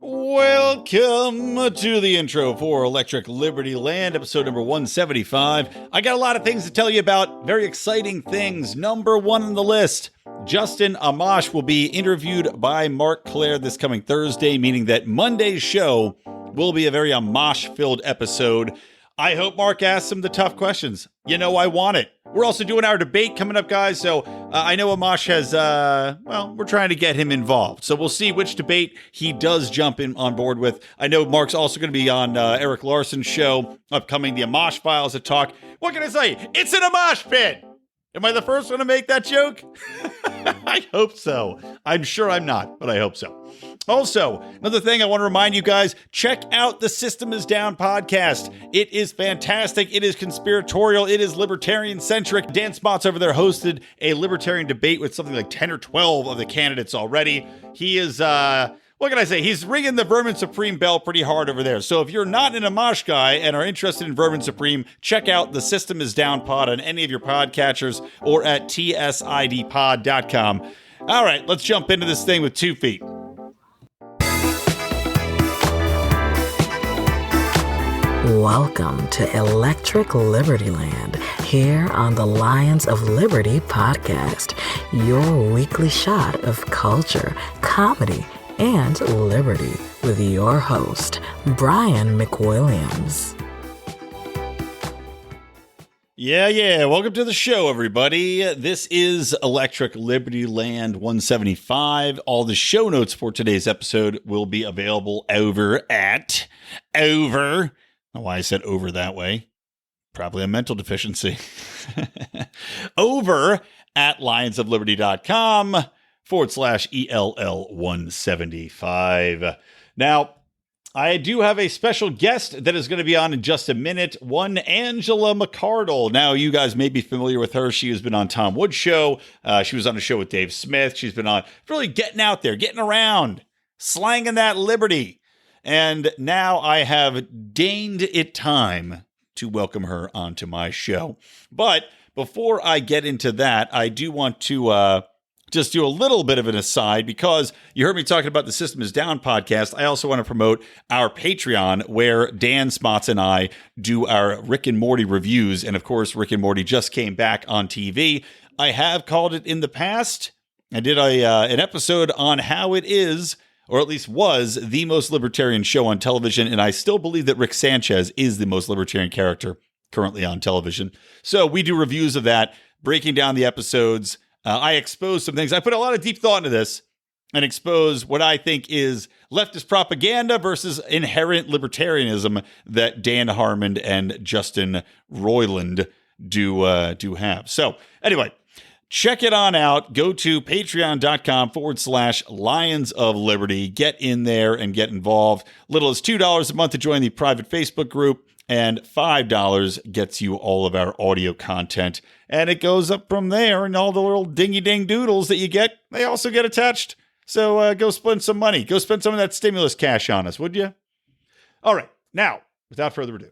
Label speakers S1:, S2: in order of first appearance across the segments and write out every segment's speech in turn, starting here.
S1: Welcome to the intro for Electric Libertyland, episode number 175. I got a lot of things to tell you about, very exciting things. Number one on the list, Justin Amash will be interviewed by Mark Claire this coming Thursday, meaning that Monday's show will be a very Amash-filled episode. I hope Mark asks him the tough questions. You know, I want it. We're also doing our debate coming up, guys. So I know Amash has, we're trying to get him involved. So we'll see which debate he does jump in on board with. I know Mark's also going to be on Eric Larson's show, upcoming the Amash Files to talk. What can I say? It's an Amash pit. Am I the first one to make that joke? I hope so. I'm sure I'm not, but I hope so. Also, another thing I want to remind you guys, check out the System is Down podcast. It is fantastic. It is conspiratorial. It is libertarian-centric. Dan Spots over there hosted a libertarian debate with something like 10 or 12 of the candidates already. He is, what can I say? He's ringing the Vermin Supreme bell pretty hard over there. So if you're not an Amash guy and are interested in Vermin Supreme, check out the System is Down pod on any of your podcatchers or at tsidpod.com. All right, let's jump into this thing with 2 feet.
S2: Welcome to Electric Libertyland, here on the Lions of Liberty podcast, your weekly shot of culture, comedy, and liberty with your host, Brian McWilliams.
S1: Yeah. Welcome to the show, everybody. This is Electric Libertyland 175. All the show notes for today's episode will be available over at I don't know why I said over that way. Probably a mental deficiency. Over at lionsofliberty.com /ELL 175. Now, I do have a special guest that is going to be on in just a minute. One Angela McArdle. Now, you guys may be familiar with her. She has been on Tom Wood's show. She was on a show with Dave Smith. She's been on really getting out there, getting around, slanging that liberty. And now I have deigned it time to welcome her onto my show. But before I get into that, I do want to just do a little bit of an aside, because you heard me talking about the System is Down podcast. I also want to promote our Patreon, where Dan Spots and I do our Rick and Morty reviews. And of course, Rick and Morty just came back on TV. I have called it in the past. I did an episode on how it is, or at least was, the most libertarian show on television. And I still believe that Rick Sanchez is the most libertarian character currently on television. So we do reviews of that, breaking down the episodes. I expose some things. I put a lot of deep thought into this and expose what I think is leftist propaganda versus inherent libertarianism that Dan Harmon and Justin Roiland do have. So anyway, check it on out. Go to patreon.com /Lions of Liberty. Get in there and get involved. Little as $2 a month to join the private Facebook group, and $5 gets you all of our audio content. And it goes up from there, and all the little dingy-ding doodles that you get, they also get attached. So go spend some money. Go spend some of that stimulus cash on us, would you? All right. Now, without further ado.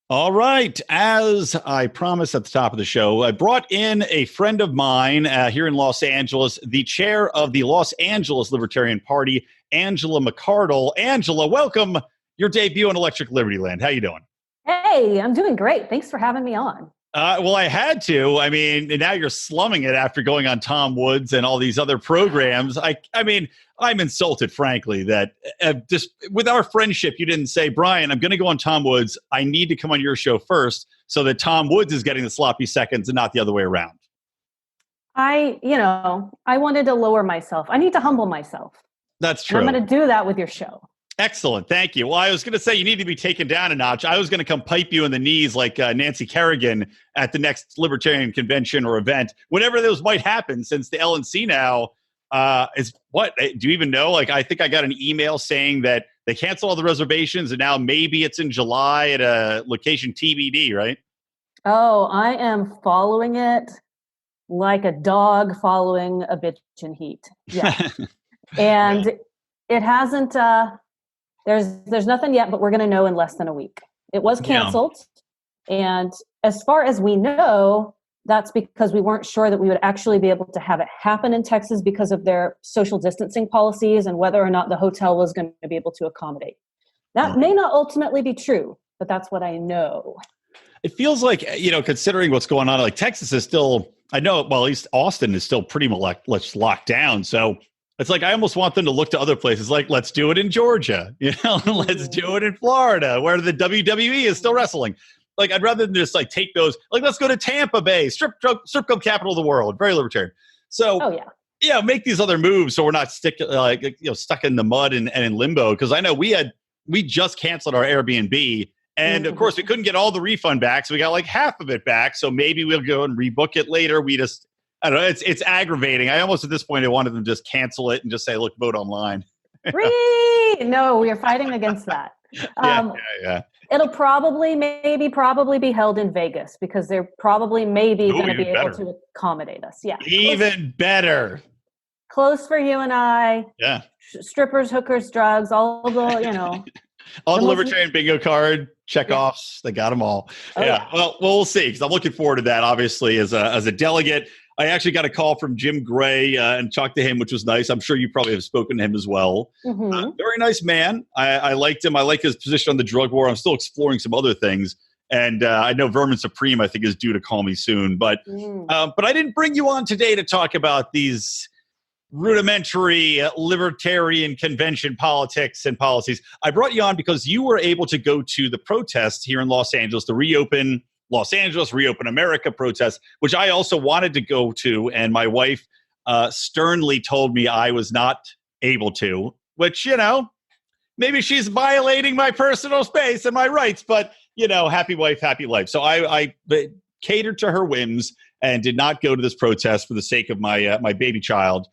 S1: All right. As I promised at the top of the show, I brought in a friend of mine here in Los Angeles, the chair of the Los Angeles Libertarian Party, Angela McArdle. Angela, welcome. Your debut on Electric Libertyland. How you doing?
S3: Hey, I'm doing great. Thanks for having me on.
S1: Well, I had to. I mean, now you're slumming it after going on Tom Woods and all these other programs. I mean, I'm insulted, frankly, that just with our friendship, you didn't say, Brian, I'm going to go on Tom Woods. I need to come on your show first so that Tom Woods is getting the sloppy seconds and not the other way around.
S3: I wanted to lower myself. I need to humble myself.
S1: That's true.
S3: And I'm going to do that with your show.
S1: Excellent. Thank you. Well, I was going to say you need to be taken down a notch. I was going to come pipe you in the knees like Nancy Kerrigan at the next Libertarian convention or event, whenever those might happen, since the LNC now is what? Do you even know? Like, I think I got an email saying that they canceled all the reservations and now maybe it's in July at a location TBD, right?
S3: Oh, I am following it like a dog following a bitch in heat. Yeah. And it hasn't... There's nothing yet, but we're going to know in less than a week. It was canceled. Yeah. And as far as we know, that's because we weren't sure that we would actually be able to have it happen in Texas because of their social distancing policies and whether or not the hotel was going to be able to accommodate. That may not ultimately be true, but that's what I know.
S1: It feels like, considering what's going on, like Texas is still, I know, well, at least Austin is still pretty much locked down. So it's like, I almost want them to look to other places, like, let's do it in Georgia, let's do it in Florida, where the WWE is still wrestling. Like, I'd rather than just like take those, like, let's go to Tampa Bay, strip club capital of the world, very libertarian. So, make these other moves so we're not stuck in the mud and in limbo. Because I know we just canceled our Airbnb. And of course, we couldn't get all the refund back, so we got like half of it back. So maybe we'll go and rebook it later. I don't know. It's aggravating. I almost at this point I wanted them to just cancel it and just say, "Look, vote online."
S3: No, we are fighting against that.
S1: Yeah.
S3: It'll probably be held in Vegas because they're probably going to be able to accommodate us. Yeah,
S1: even better.
S3: Close for you and I.
S1: Yeah.
S3: Strippers, hookers, drugs, all the
S1: all the libertarian bingo card checkoffs, they got them all. Well, we'll see, because I'm looking forward to that, obviously, as a delegate. I actually got a call from Jim Gray and talked to him, which was nice. I'm sure you probably have spoken to him as well. Very nice man. I liked him. I like his position on the drug war. I'm still exploring some other things. And I know Vermin Supreme, I think, is due to call me soon. But I didn't bring you on today to talk about these rudimentary libertarian convention politics and policies. I brought you on because you were able to go to the protest here in Los Angeles, the Reopen Los Angeles, Reopen America protest, which I also wanted to go to. And my wife sternly told me I was not able to, which, maybe she's violating my personal space and my rights, but, happy wife, happy life. So I catered to her whims and did not go to this protest for the sake of my baby child.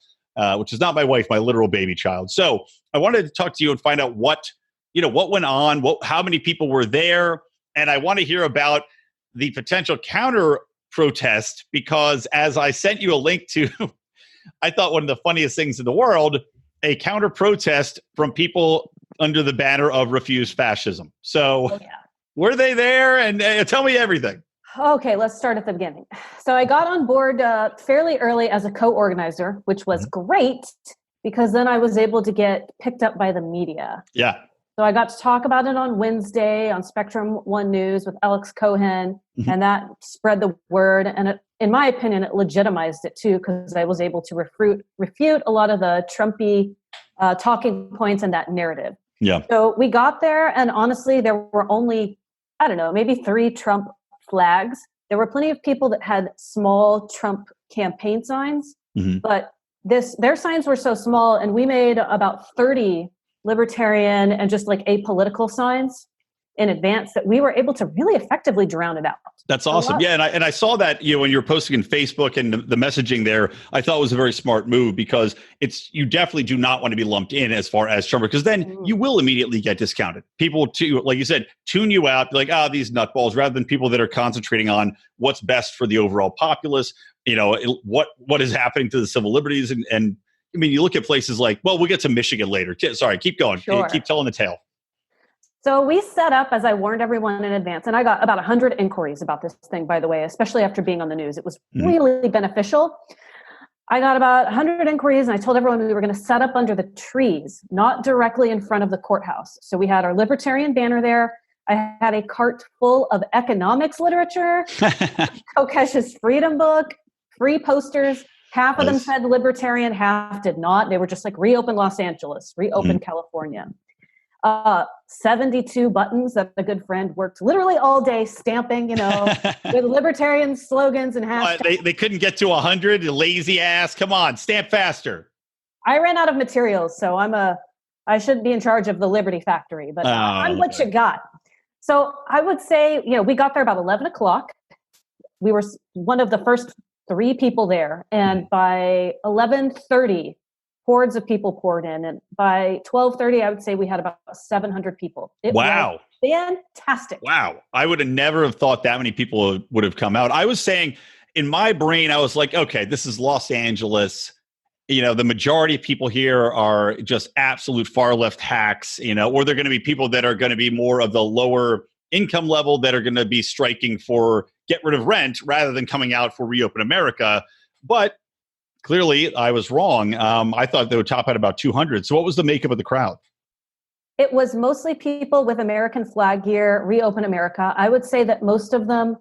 S1: Which is not my wife, my literal baby child. So I wanted to talk to you and find out what went on, how many people were there. And I want to hear about the potential counter protest, because as I sent you a link to, I thought one of the funniest things in the world, a counter protest from people under the banner of Refuse Fascism. So were they there? And tell me everything.
S3: Okay, let's start at the beginning. So I got on board fairly early as a co-organizer, which was great because then I was able to get picked up by the media.
S1: Yeah.
S3: So I got to talk about it on Wednesday on Spectrum One News with Alex Cohen, and that spread the word. And in my opinion, it legitimized it too, because I was able to refute a lot of the Trumpy talking points and that narrative.
S1: Yeah.
S3: So we got there, and honestly, there were only, I don't know, maybe 3 Trump flags. There were plenty of people that had small Trump campaign signs, but their signs were so small, and we made about 30 libertarian and just like apolitical signs in advance that we were able to really effectively drown it out.
S1: That's awesome. Yeah, and I saw that when you were posting in Facebook and the messaging there, I thought it was a very smart move, because you definitely do not want to be lumped in as far as Trump, because then you will immediately get discounted. People, like you said, tune you out, be like, these nutballs, rather than people that are concentrating on what's best for the overall populace. What is happening to the civil liberties, and I mean, you look at places like, well, we'll get to Michigan later. Sorry, keep going.
S3: Sure.
S1: Keep telling the tale.
S3: So we set up, as I warned everyone in advance, and I got about 100 inquiries about this thing, by the way, especially after being on the news. It was really beneficial. I got about 100 inquiries, and I told everyone we were going to set up under the trees, not directly in front of the courthouse. So we had our libertarian banner there. I had a cart full of economics literature, Kokesh's Freedom Book, free posters. Half of them said libertarian, half did not. They were just like Reopen Los Angeles, Reopen California. 72 buttons that a good friend worked literally all day stamping, with libertarian slogans and hashtags.
S1: They couldn't get to 100, lazy ass. Come on, stamp faster.
S3: I ran out of materials, so I should be in charge of the Liberty Factory, but I'm what you got. So I would say, we got there about 11 o'clock. We were one of the first 3 people there. And by 11:30, hordes of people poured in. And by 12:30, I would say we had about 700 people. It was fantastic.
S1: Wow. I would have never have thought that many people would have come out. I was saying, in my brain, I was like, okay, this is Los Angeles. The majority of people here are just absolute far left hacks, or they're going to be people that are going to be more of the lower income level that are going to be striking for get rid of rent rather than coming out for Reopen America. But clearly, I was wrong. I thought they would top at about 200. So what was the makeup of the crowd?
S3: It was mostly people with American flag gear, Reopen America. I would say that most of them,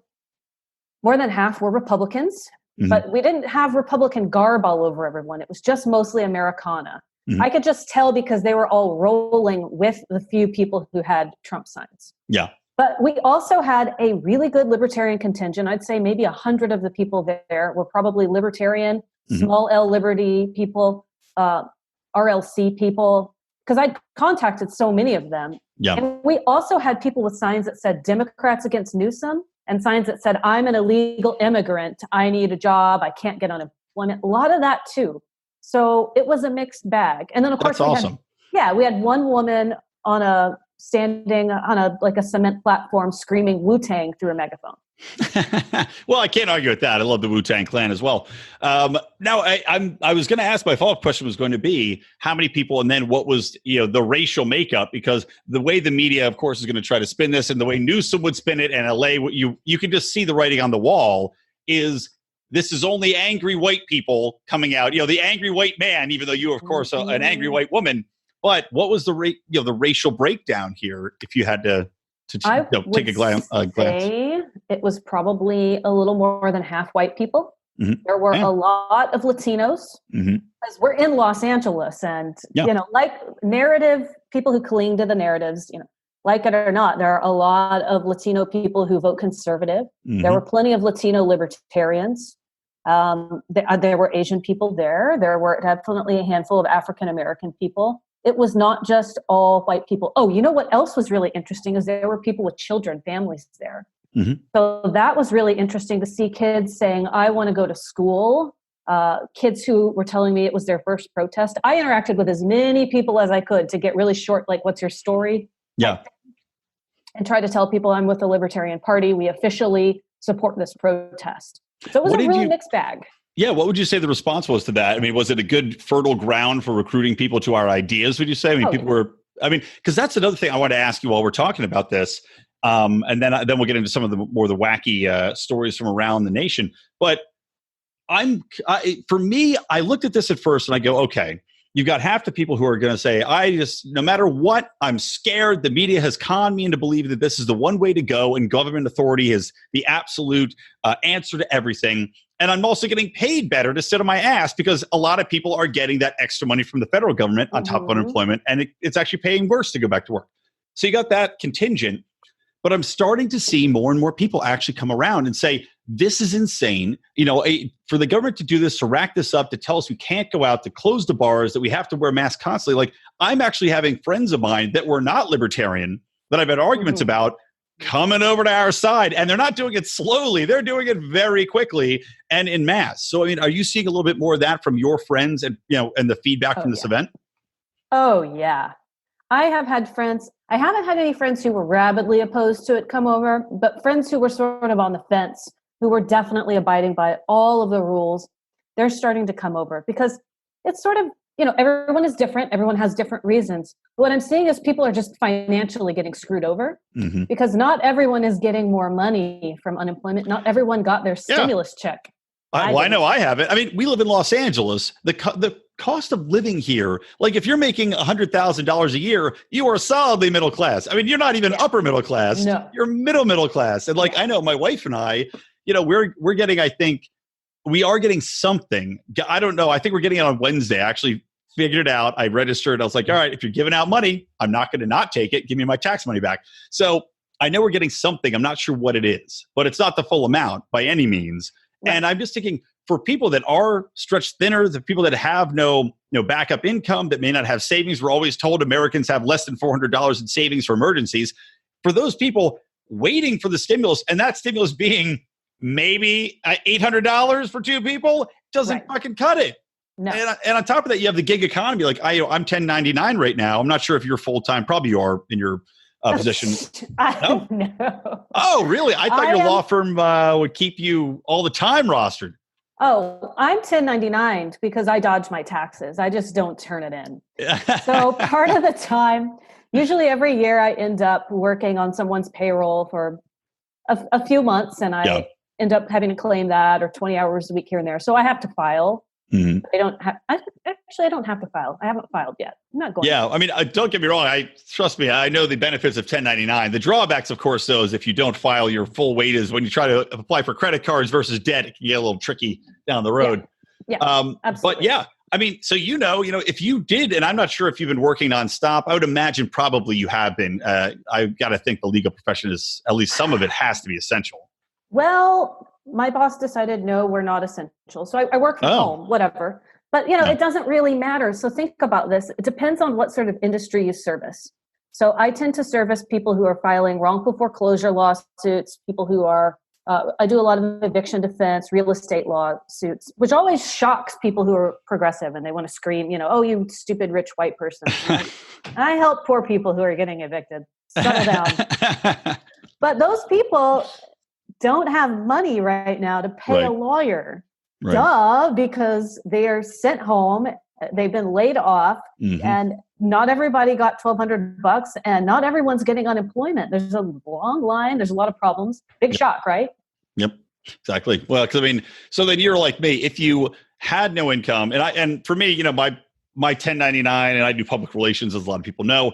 S3: more than half, were Republicans. Mm-hmm. But we didn't have Republican garb all over everyone. It was just mostly Americana. Mm-hmm. I could just tell because they were all rolling with the few people who had Trump signs.
S1: Yeah.
S3: But we also had a really good libertarian contingent. I'd say maybe 100 of the people there were probably libertarian, small L Liberty people, RLC people, because I'd contacted so many of them.
S1: Yeah.
S3: And we also had people with signs that said Democrats against Newsom and signs that said, I'm an illegal immigrant. I need a job. I can't get unemployment. A lot of that too. So it was a mixed bag. And then of course, we had one woman standing on a cement platform screaming Wu-Tang through a megaphone.
S1: Well, I can't argue with that. I love the Wu-Tang Clan as well. Now, I was going to ask, my follow-up question was going to be how many people, and then what was the racial makeup, because the way the media, of course, is going to try to spin this, and the way Newsom would spin it, and LA, you can just see the writing on the wall is this is only angry white people coming out. The angry white man, even though you, of course, are an angry white woman. But what was the racial breakdown here? If you had to take a glance.
S3: It was probably a little more than half white people. Mm-hmm. There were a lot of Latinos because we're in Los Angeles, and like narrative people who cling to the narratives, like it or not, there are a lot of Latino people who vote conservative. Mm-hmm. There were plenty of Latino libertarians. There were Asian people there. There were definitely a handful of African American people. It was not just all white people. Oh, you know what else was really interesting is there were people with children, families there. Mm-hmm. So that was really interesting to see kids saying, I want to go to school. Kids who were telling me it was their first protest. I interacted with as many people as I could to get really short, like, what's your story?
S1: Yeah.
S3: And try to tell people I'm with the Libertarian Party. We officially support this protest. So it was a really mixed bag.
S1: Yeah, what would you say the response was to that? I mean, was it a good fertile ground for recruiting people to our ideas, would you say? I mean, because that's another thing I want to ask you while we're talking about this. And then we'll get into some of the wacky stories from around the nation. But for me, I looked at this at first and I go, okay, you've got half the people who are going to say, no matter what, I'm scared. The media has conned me into believing that this is the one way to go and government authority is the absolute answer to everything. And I'm also getting paid better to sit on my ass because a lot of people are getting that extra money from the federal government on top of unemployment. And it's actually paying worse to go back to work. So you got that contingent. But I'm starting to see more and more people actually come around and say, this is insane. For the government to do this, to rack this up, to tell us we can't go out, to close the bars, that we have to wear masks constantly. Like, I'm actually having friends of mine that were not libertarian that I've had arguments about coming over to our side, and they're not doing it slowly. They're doing it very quickly and in mass. So, I mean, are you seeing a little bit more of that from your friends and, and the feedback from this event?
S3: Oh, yeah. I have had friends. I haven't had any friends who were rabidly opposed to it come over, but friends who were sort of on the fence, who were definitely abiding by all of the rules, they're starting to come over because it's sort of, everyone is different. Everyone has different reasons. What I'm seeing is people are just financially getting screwed over because not everyone is getting more money from unemployment. Not everyone got their stimulus check.
S1: I know I haven't. I mean, we live in Los Angeles. The cost of living here, like if you're making $100,000 a year, you are solidly middle class. I mean, you're not even upper middle class. No. You're middle class. And I know my wife and I, we're getting, I think we are getting something. I don't know. I think we're getting it on Wednesday. I actually figured it out. I registered. I was like, all right, if you're giving out money, I'm not going to not take it. Give me my tax money back. So I know we're getting something. I'm not sure what it is, but it's not the full amount by any means. Right. And I'm just thinking for people that are stretched thinner, the people that have no backup income, that may not have savings. We're always told Americans have less than $400 in savings for emergencies. For those people waiting for the stimulus, and that stimulus being maybe $800 for two people, doesn't fucking cut it. No. And on top of that, you have the gig economy. Like I'm 1099 right now. I'm not sure if you're full-time. Probably you are in your position.
S3: No.
S1: Oh, really? I thought your law firm would keep you all the time rostered.
S3: Oh, I'm 1099 because I dodge my taxes. I just don't turn it in. So part of the time, Usually every year I end up working on someone's payroll for a few months, and I end up having to claim that, or 20 hours a week here and there. So I have to file.
S1: Mhm.
S3: I don't have to file. I haven't filed yet. I'm not going.
S1: Yeah, I mean, don't get me wrong. Trust me, I know the benefits of 1099. The drawbacks, of course, though, is if you don't file your full wages when you try to apply for credit cards versus debt, it can get a little tricky down the road.
S3: Yeah, absolutely.
S1: But yeah, I mean, so if you did, and I'm not sure if you've been working nonstop. I would imagine probably you have been. I've got to think the legal profession is, at least some of it has to be essential.
S3: Well, my boss decided, no, we're not essential. So I work from home, whatever. But, it doesn't really matter. So think about this. It depends on what sort of industry you service. So I tend to service people who are filing wrongful foreclosure lawsuits, people who are, I do a lot of eviction defense, real estate lawsuits, which always shocks people who are progressive and they want to scream, oh, you stupid rich white person. I help poor people who are getting evicted. Settle down. But those people don't have money right now to pay a lawyer.
S1: Right.
S3: Duh, because they are sent home. They've been laid off, and not everybody got $1,200, and not everyone's getting unemployment. There's a long line. There's a lot of problems. Big shock, right?
S1: Yep, exactly. Well, because I mean, so then you're like me. If you had no income, and for me, my 1099, and I do public relations, as a lot of people know.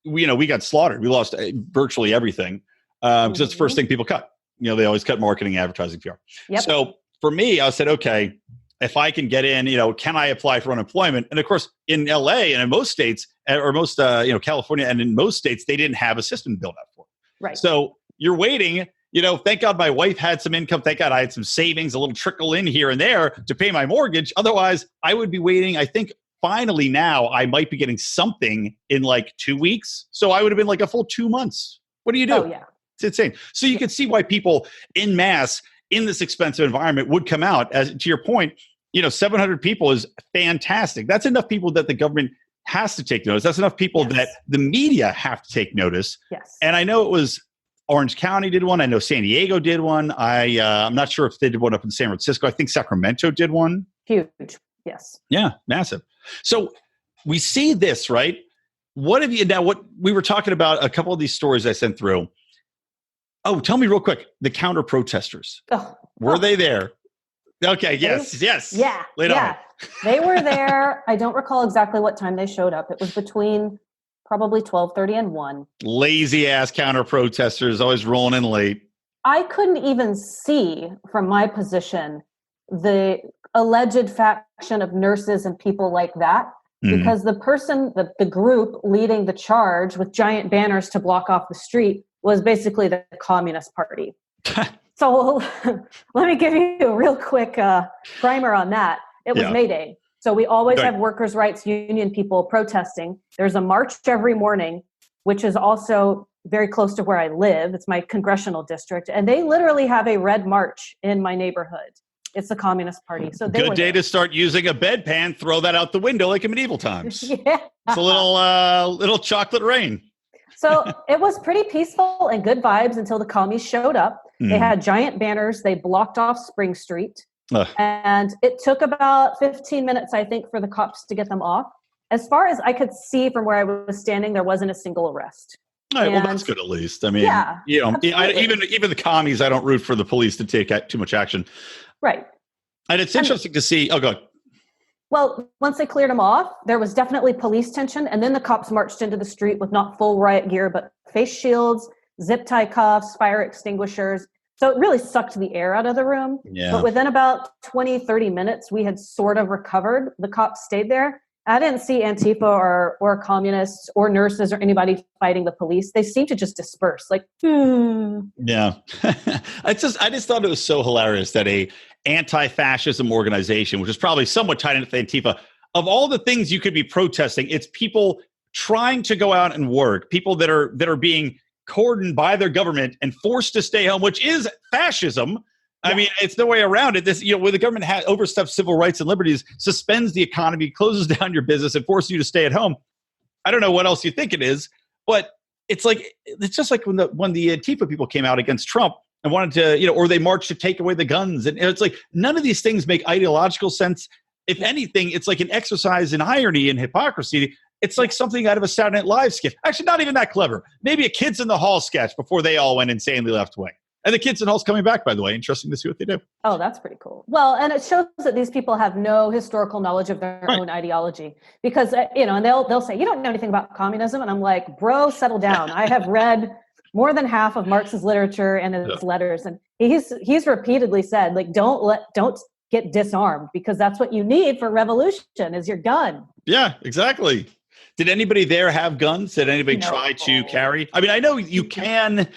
S1: We got slaughtered. We lost virtually everything because it's the first thing people cut. They always cut marketing, advertising, PR.
S3: Yep.
S1: So for me, I said, okay, if I can get in, can I apply for unemployment? And of course, in LA and in most states, or most, California, and in most states, they didn't have a system built out for it.
S3: Right.
S1: So you're waiting. Thank God my wife had some income. Thank God I had some savings, a little trickle in here and there to pay my mortgage. Otherwise, I would be waiting. I think finally now I might be getting something in like 2 weeks. So I would have been like a full 2 months. What do you do?
S3: Oh, yeah.
S1: It's insane. So you can see why people en masse in this expensive environment would come out. As to your point, 700 people is fantastic. That's enough people that the government has to take notice. That's enough people that the media have to take notice.
S3: Yes.
S1: And I know it was Orange County did one. I know San Diego did one. I'm not sure if they did one up in San Francisco. I think Sacramento did one.
S3: Huge. Yes.
S1: Yeah, massive. So we see this, right? What we were talking about, a couple of these stories I sent through. Oh, tell me real quick, the counter protesters. Were they there? Okay, yes.
S3: Yeah.
S1: On.
S3: They were there. I don't recall exactly what time they showed up. It was between probably 12:30 and 1.
S1: Lazy ass counter protesters, always rolling in late.
S3: I couldn't even see from my position the alleged faction of nurses and people like that, because the person, the group leading the charge with giant banners to block off the street was basically the Communist Party. So let me give you a real quick primer on that. It was May Day. So we always have workers' rights union people protesting. There's a march every morning, which is also very close to where I live. It's my congressional district. And they literally have a red march in my neighborhood. It's the Communist Party. So
S1: good day to start using a bedpan. Throw that out the window like in medieval times.
S3: Yeah.
S1: It's a little chocolate rain.
S3: So it was pretty peaceful and good vibes until the commies showed up. They had giant banners. They blocked off Spring Street. And it took about 15 minutes, I think, for the cops to get them off. As far as I could see from where I was standing, there wasn't a single arrest.
S1: All right, well, that's good at least. I mean, even the commies, I don't root for the police to take too much action.
S3: Right.
S1: And it's interesting to see. Oh, go ahead.
S3: Well, once they cleared them off, there was definitely police tension. And then the cops marched into the street with not full riot gear, but face shields, zip tie cuffs, fire extinguishers. So it really sucked the air out of the room.
S1: Yeah.
S3: But within about 20, 30 minutes, we had sort of recovered. The cops stayed there. I didn't see Antifa or communists or nurses or anybody fighting the police. They seemed to just disperse.
S1: Yeah. I just thought it was so hilarious that a anti-fascism organization, which is probably somewhat tied into Antifa, of all the things you could be protesting, it's people trying to go out and work, people that are being cordoned by their government and forced to stay home, which is fascism. I mean, it's no way around it. This, where the government oversteps civil rights and liberties, suspends the economy, closes down your business, and forces you to stay at home. I don't know what else you think it is, but it's just like when the Antifa people came out against Trump and wanted to, or they marched to take away the guns, and it's like none of these things make ideological sense. If anything, it's like an exercise in irony and hypocrisy. It's like something out of a Saturday Night Live sketch. Actually, not even that clever. Maybe a Kids in the Hall sketch before they all went insanely left wing. And the Kids in the Hall's coming back, by the way. Interesting to see what they do.
S3: Oh, that's pretty cool. Well, and it shows that these people have no historical knowledge of their own ideology, because and they'll say, you don't know anything about communism, and I'm like, bro, settle down. I have read more than half of Marx's literature and his letters, and he's repeatedly said, like, don't get disarmed, because that's what you need for revolution is your gun.
S1: Yeah, exactly. Did anybody there have guns? Did anybody try to carry? I mean, I know you can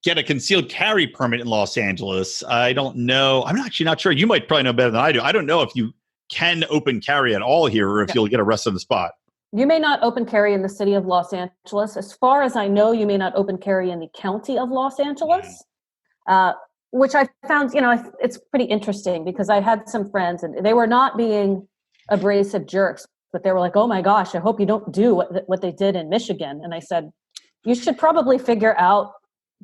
S1: get a concealed carry permit in Los Angeles. I don't know. I'm actually not sure. You might probably know better than I do. I don't know if you can open carry at all here, or if you'll get arrested on the spot.
S3: You may not open carry in the city of Los Angeles. As far as I know, you may not open carry in the county of Los Angeles, which I found, it's pretty interesting, because I had some friends and they were not being abrasive jerks, but they were like, oh my gosh, I hope you don't do what they did in Michigan. And I said, you should probably figure out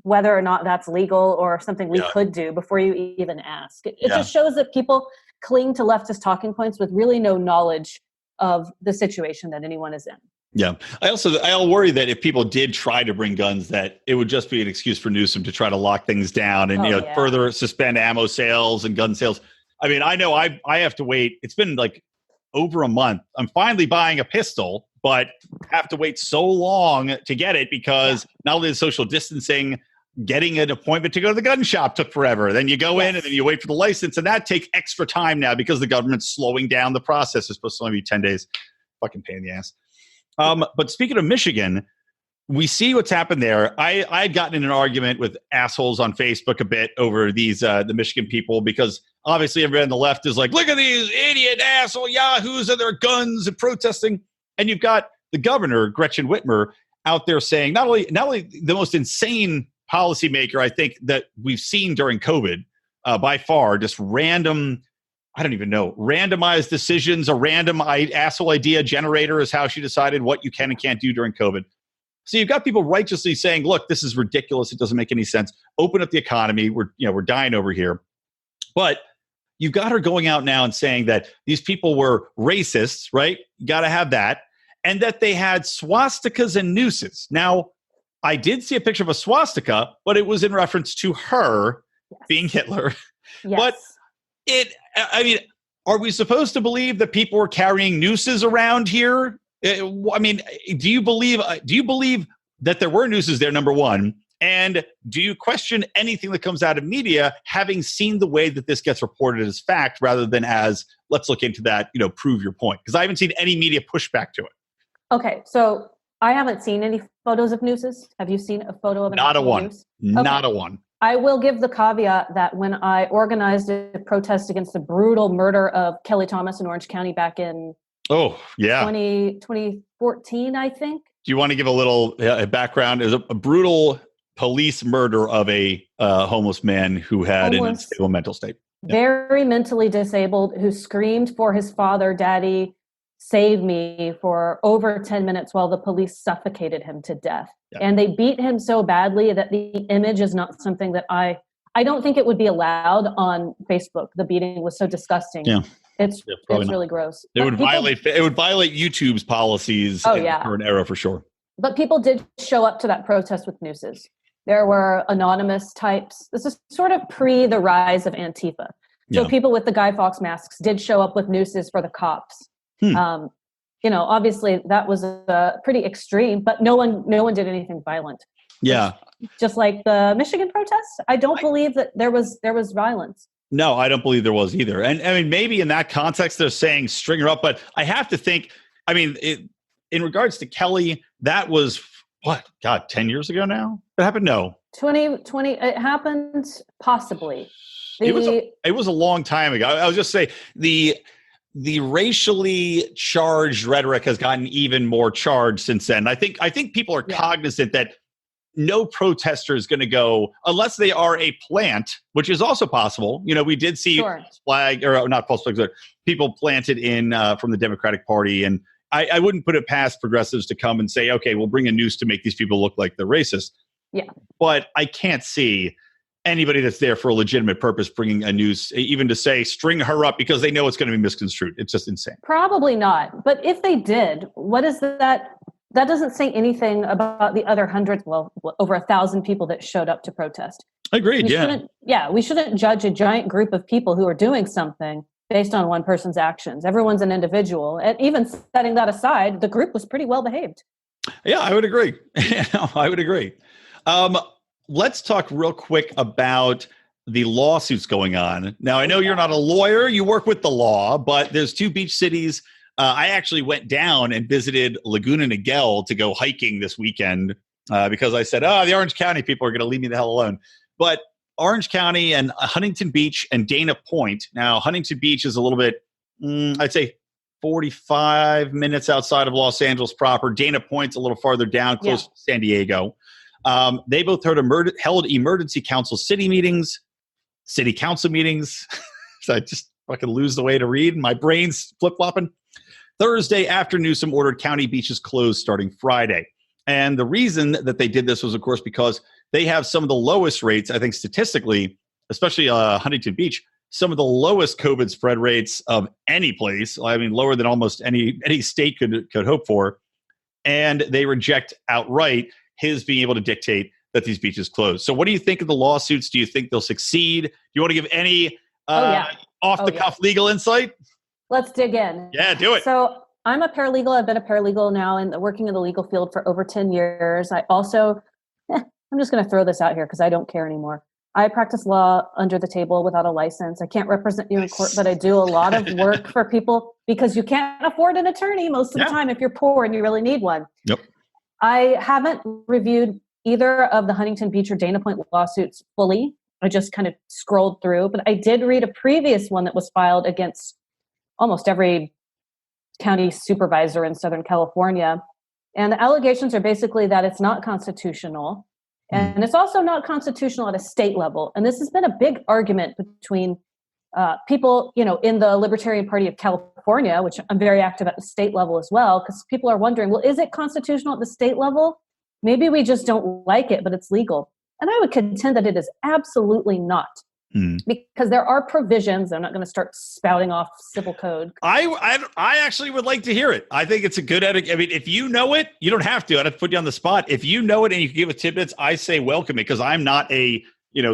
S3: whether or not that's legal or something we could do before you even ask. It just shows that people cling to leftist talking points with really no knowledge of the situation that anyone is in.
S1: Yeah. I'll worry that if people did try to bring guns, that it would just be an excuse for Newsom to try to lock things down and further suspend ammo sales and gun sales. I mean, I know I have to wait. It's been like over a month. I'm finally buying a pistol, but have to wait so long to get it because not only the social distancing, getting an appointment to go to the gun shop took forever. Then you go in and then you wait for the license, and that takes extra time now because the government's slowing down the process. It's supposed to only be 10 days. Fucking pain in the ass. But speaking of Michigan, we see what's happened there. I had gotten in an argument with assholes on Facebook a bit over these the Michigan people, because obviously everybody on the left is like, look at these idiot asshole yahoos and their guns and protesting. And you've got the governor, Gretchen Whitmer, out there saying not only the most insane policymaker I think that we've seen during COVID by far, just random, I don't even know, randomized decisions, a random asshole idea generator is how she decided what you can and can't do during COVID. So you've got people righteously saying, look, this is ridiculous. It doesn't make any sense. Open up the economy. We're dying over here. But you've got her going out now and saying that these people were racists, right? You got to have that. And that they had swastikas and nooses. Now, I did see a picture of a swastika, but it was in reference to her being Hitler. But are we supposed to believe that people were carrying nooses around here? I mean, do you believe that there were nooses there, number one? And do you question anything that comes out of media, having seen the way that this gets reported as fact rather than as, let's look into that, prove your point? Because I haven't seen any media pushback to it. Okay,
S3: so I haven't seen any photos of nooses. Have you seen a photo of an
S1: Not a one.
S3: Noose?
S1: Not a one.
S3: I will give the caveat that when I organized a protest against the brutal murder of Kelly Thomas in Orange County back in 2014, I think.
S1: Do you want to give a little background? It was a brutal police murder of a homeless man who had an unstable mental state.
S3: Very mentally disabled, who screamed for his father, Daddy, save me, for over 10 minutes while the police suffocated him to death. And they beat him so badly that the image is not something that I don't think it would be allowed on Facebook. The beating was so disgusting. It's really gross.
S1: It would violate YouTube's policies in the current era for sure.
S3: But people did show up to that protest with nooses. There were anonymous types. This is sort of pre the rise of Antifa. So people with the Guy Fawkes masks did show up with nooses for the cops. Obviously that was pretty extreme, but no one did anything violent. Just like the Michigan protests, I don't believe that there was violence.
S1: No, I don't believe there was either. And I mean, maybe in that context, they're saying string her up, but I have to think, in regards to Kelly, that was 10 years ago now? It happened? No.
S3: 2020, it happened possibly.
S1: It was a long time ago. I was just saying the racially charged rhetoric has gotten even more charged since then. I think people are cognizant that no protester is going to go unless they are a plant, which is also possible. We did see people planted in from the Democratic Party, and I wouldn't put it past progressives to come and say, okay, we'll bring a noose to make these people look like they're racist. But I can't see anybody that's there for a legitimate purpose bringing a news, even to say string her up because they know it's going to be misconstrued. It's just insane.
S3: Probably not. But if they did, what is that? That doesn't say anything about the other hundreds, well, over 1,000 people that showed up to protest.
S1: Agreed,
S3: We shouldn't judge a giant group of people who are doing something based on one person's actions. Everyone's an individual. And even setting that aside, the group was pretty well behaved.
S1: Yeah, I would agree. I would agree. Let's talk real quick about the lawsuits going on. Now, I know you're not a lawyer. You work with the law, but there's 2 beach cities. I actually went down and visited Laguna Niguel to go hiking this weekend because I said, the Orange County people are going to leave me the hell alone. But Orange County and Huntington Beach and Dana Point. Now, Huntington Beach is a little bit, I'd say 45 minutes outside of Los Angeles proper. Dana Point's a little farther down, close to San Diego. They both held emergency city council meetings. So I just fucking lose the way to read. My brain's flip-flopping. Thursday after Newsom ordered county beaches closed starting Friday. And the reason that they did this was, of course, because they have some of the lowest rates, I think statistically, especially Huntington Beach, some of the lowest COVID spread rates of any place. I mean, lower than almost any state could hope for. And they reject outright his being able to dictate that these beaches close. So what do you think of the lawsuits? Do you think they'll succeed? Do you want to give any off-the-cuff legal insight?
S3: Let's dig in.
S1: Yeah, do it.
S3: So I'm a paralegal. I've been a paralegal now and working in the legal field for over 10 years. I also, I'm just going to throw this out here because I don't care anymore. I practice law under the table without a license. I can't represent you in court, but I do a lot of work for people because you can't afford an attorney most of the time if you're poor and you really need one.
S1: Yep.
S3: I haven't reviewed either of the Huntington Beach or Dana Point lawsuits fully. I just kind of scrolled through, but I did read a previous one that was filed against almost every county supervisor in Southern California. And the allegations are basically that it's not constitutional. And it's also not constitutional at a state level. And this has been a big argument between people, in the Libertarian Party of California, which I'm very active at the state level as well, because people are wondering, well, is it constitutional at the state level? Maybe we just don't like it, but it's legal. And I would contend that it is absolutely not. Because there are provisions. I'm not going to start spouting off civil code.
S1: I actually would like to hear it. I think it's a good etiquette. I mean, if you know it, you don't have to. I'd have to put you on the spot. If you know it and you can give us tidbits, I say welcome it because I'm not a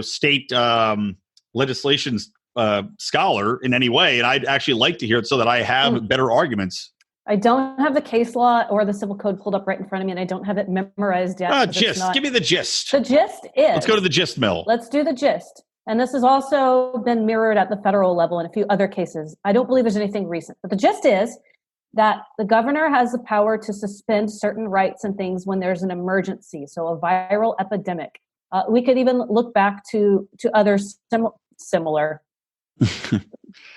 S1: state legislation scholar in any way, and I'd actually like to hear it so that I have better arguments.
S3: I don't have the case law or the civil code pulled up right in front of me, and I don't have it memorized yet.
S1: Gist. Give me the gist.
S3: The gist is...
S1: Let's go to the gist mill.
S3: Let's do the gist. And this has also been mirrored at the federal level in a few other cases. I don't believe there's anything recent. But the gist is that the governor has the power to suspend certain rights and things when there's an emergency, so a viral epidemic. We could even look back to other similar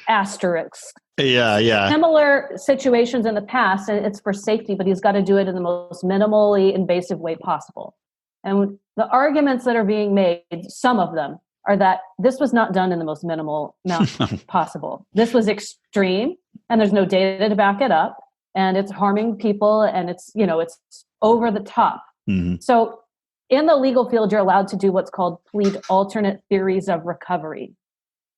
S3: asterisks. Similar situations in the past, and it's for safety, but he's got to do it in the most minimally invasive way possible. And the arguments that are being made, some of them, are that this was not done in the most minimal amount possible. This was extreme, and there's no data to back it up, and it's harming people, and it's over the top. So in the legal field, you're allowed to do what's called plead alternate theories of recovery.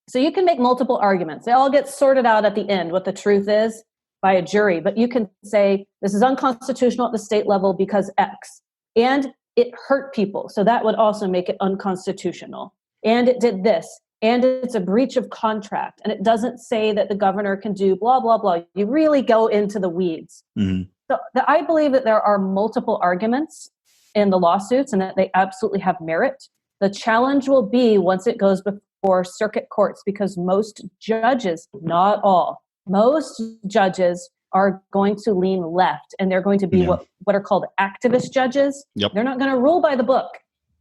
S3: So you can make multiple arguments. They all get sorted out at the end, what the truth is, by a jury. But you can say, this is unconstitutional at the state level because X. And it hurt people. So that would also make it unconstitutional. And it did this. And it's a breach of contract. And it doesn't say that the governor can do blah, blah, blah. You really go into the weeds. So I believe that there are multiple arguments in the lawsuits and that they absolutely have merit. The challenge will be once it goes before circuit courts, because most judges, not all, most judges are going to lean left, and they're going to be what are called activist judges. They're not going to rule by the book.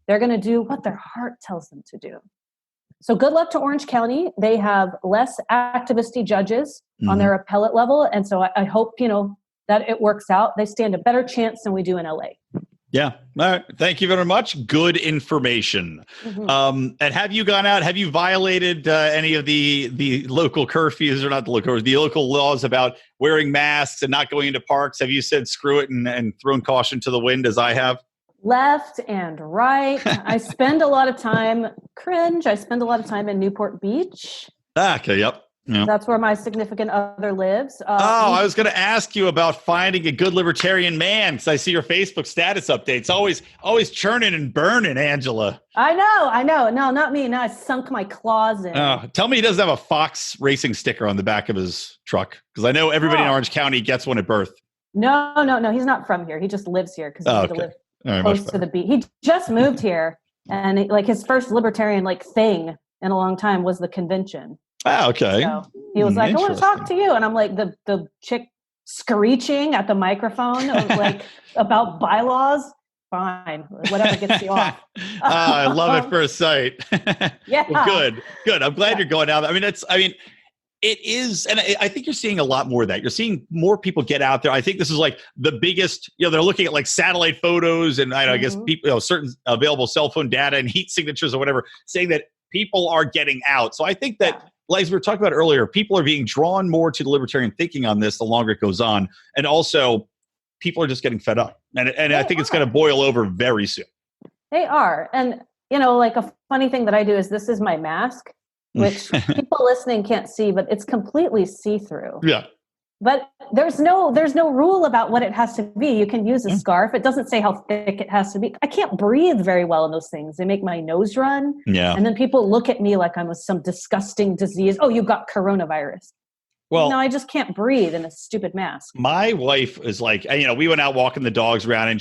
S3: They're going to do what their heart tells them to do. So good luck to Orange County. They have less activisty judges on their appellate level. And so I hope, that it works out. They stand a better chance than we do in LA.
S1: Yeah. All right. Thank you very much. Good information. And have you gone out? Have you violated any of the local curfews, or not the local laws about wearing masks and not going into parks? Have you said screw it and thrown caution to the wind as I have?
S3: left and right. I spend a lot of time, I spend a lot of time in Newport Beach.
S1: Okay, yep.
S3: That's where my significant other lives.
S1: I was going to ask you about finding a good libertarian man because I see your Facebook status updates. Always churning and burning, Angela.
S3: I know. No, not me. No, I sunk my claws in.
S1: Tell me he doesn't have a Fox racing sticker on the back of his truck because I know everybody in Orange County gets one at birth.
S3: No. He's not from here. He just lives here because he has to live close to the beach. He just moved here, and his first libertarian thing in a long time was the convention.
S1: Oh, okay.
S3: So he was like, I want to talk to you. And I'm like, the chick screeching at the microphone about bylaws. Fine. Whatever gets you off.
S1: I love it for a sight.
S3: Yeah.
S1: Well, good. I'm glad you're going out. It is. And I think you're seeing a lot more of that. You're seeing more people get out there. I think this is the biggest, they're looking at satellite photos and I guess people, certain available cell phone data and heat signatures or whatever, saying that people are getting out. So I think that, as we were talking about earlier, people are being drawn more to the libertarian thinking on this the longer it goes on. And also, people are just getting fed up. And I think it's going to boil over very soon. They
S3: are. And, a funny thing that I do is this is my mask, which people listening can't see, but it's completely see-through.
S1: Yeah.
S3: But there's no rule about what it has to be. You can use a scarf. It doesn't say how thick it has to be. I can't breathe very well in those things. They make my nose run.
S1: Yeah.
S3: And then people look at me like I'm with some disgusting disease. Oh, you got coronavirus. Well, no, I just can't breathe in a stupid mask.
S1: My wife is we went out walking the dogs around and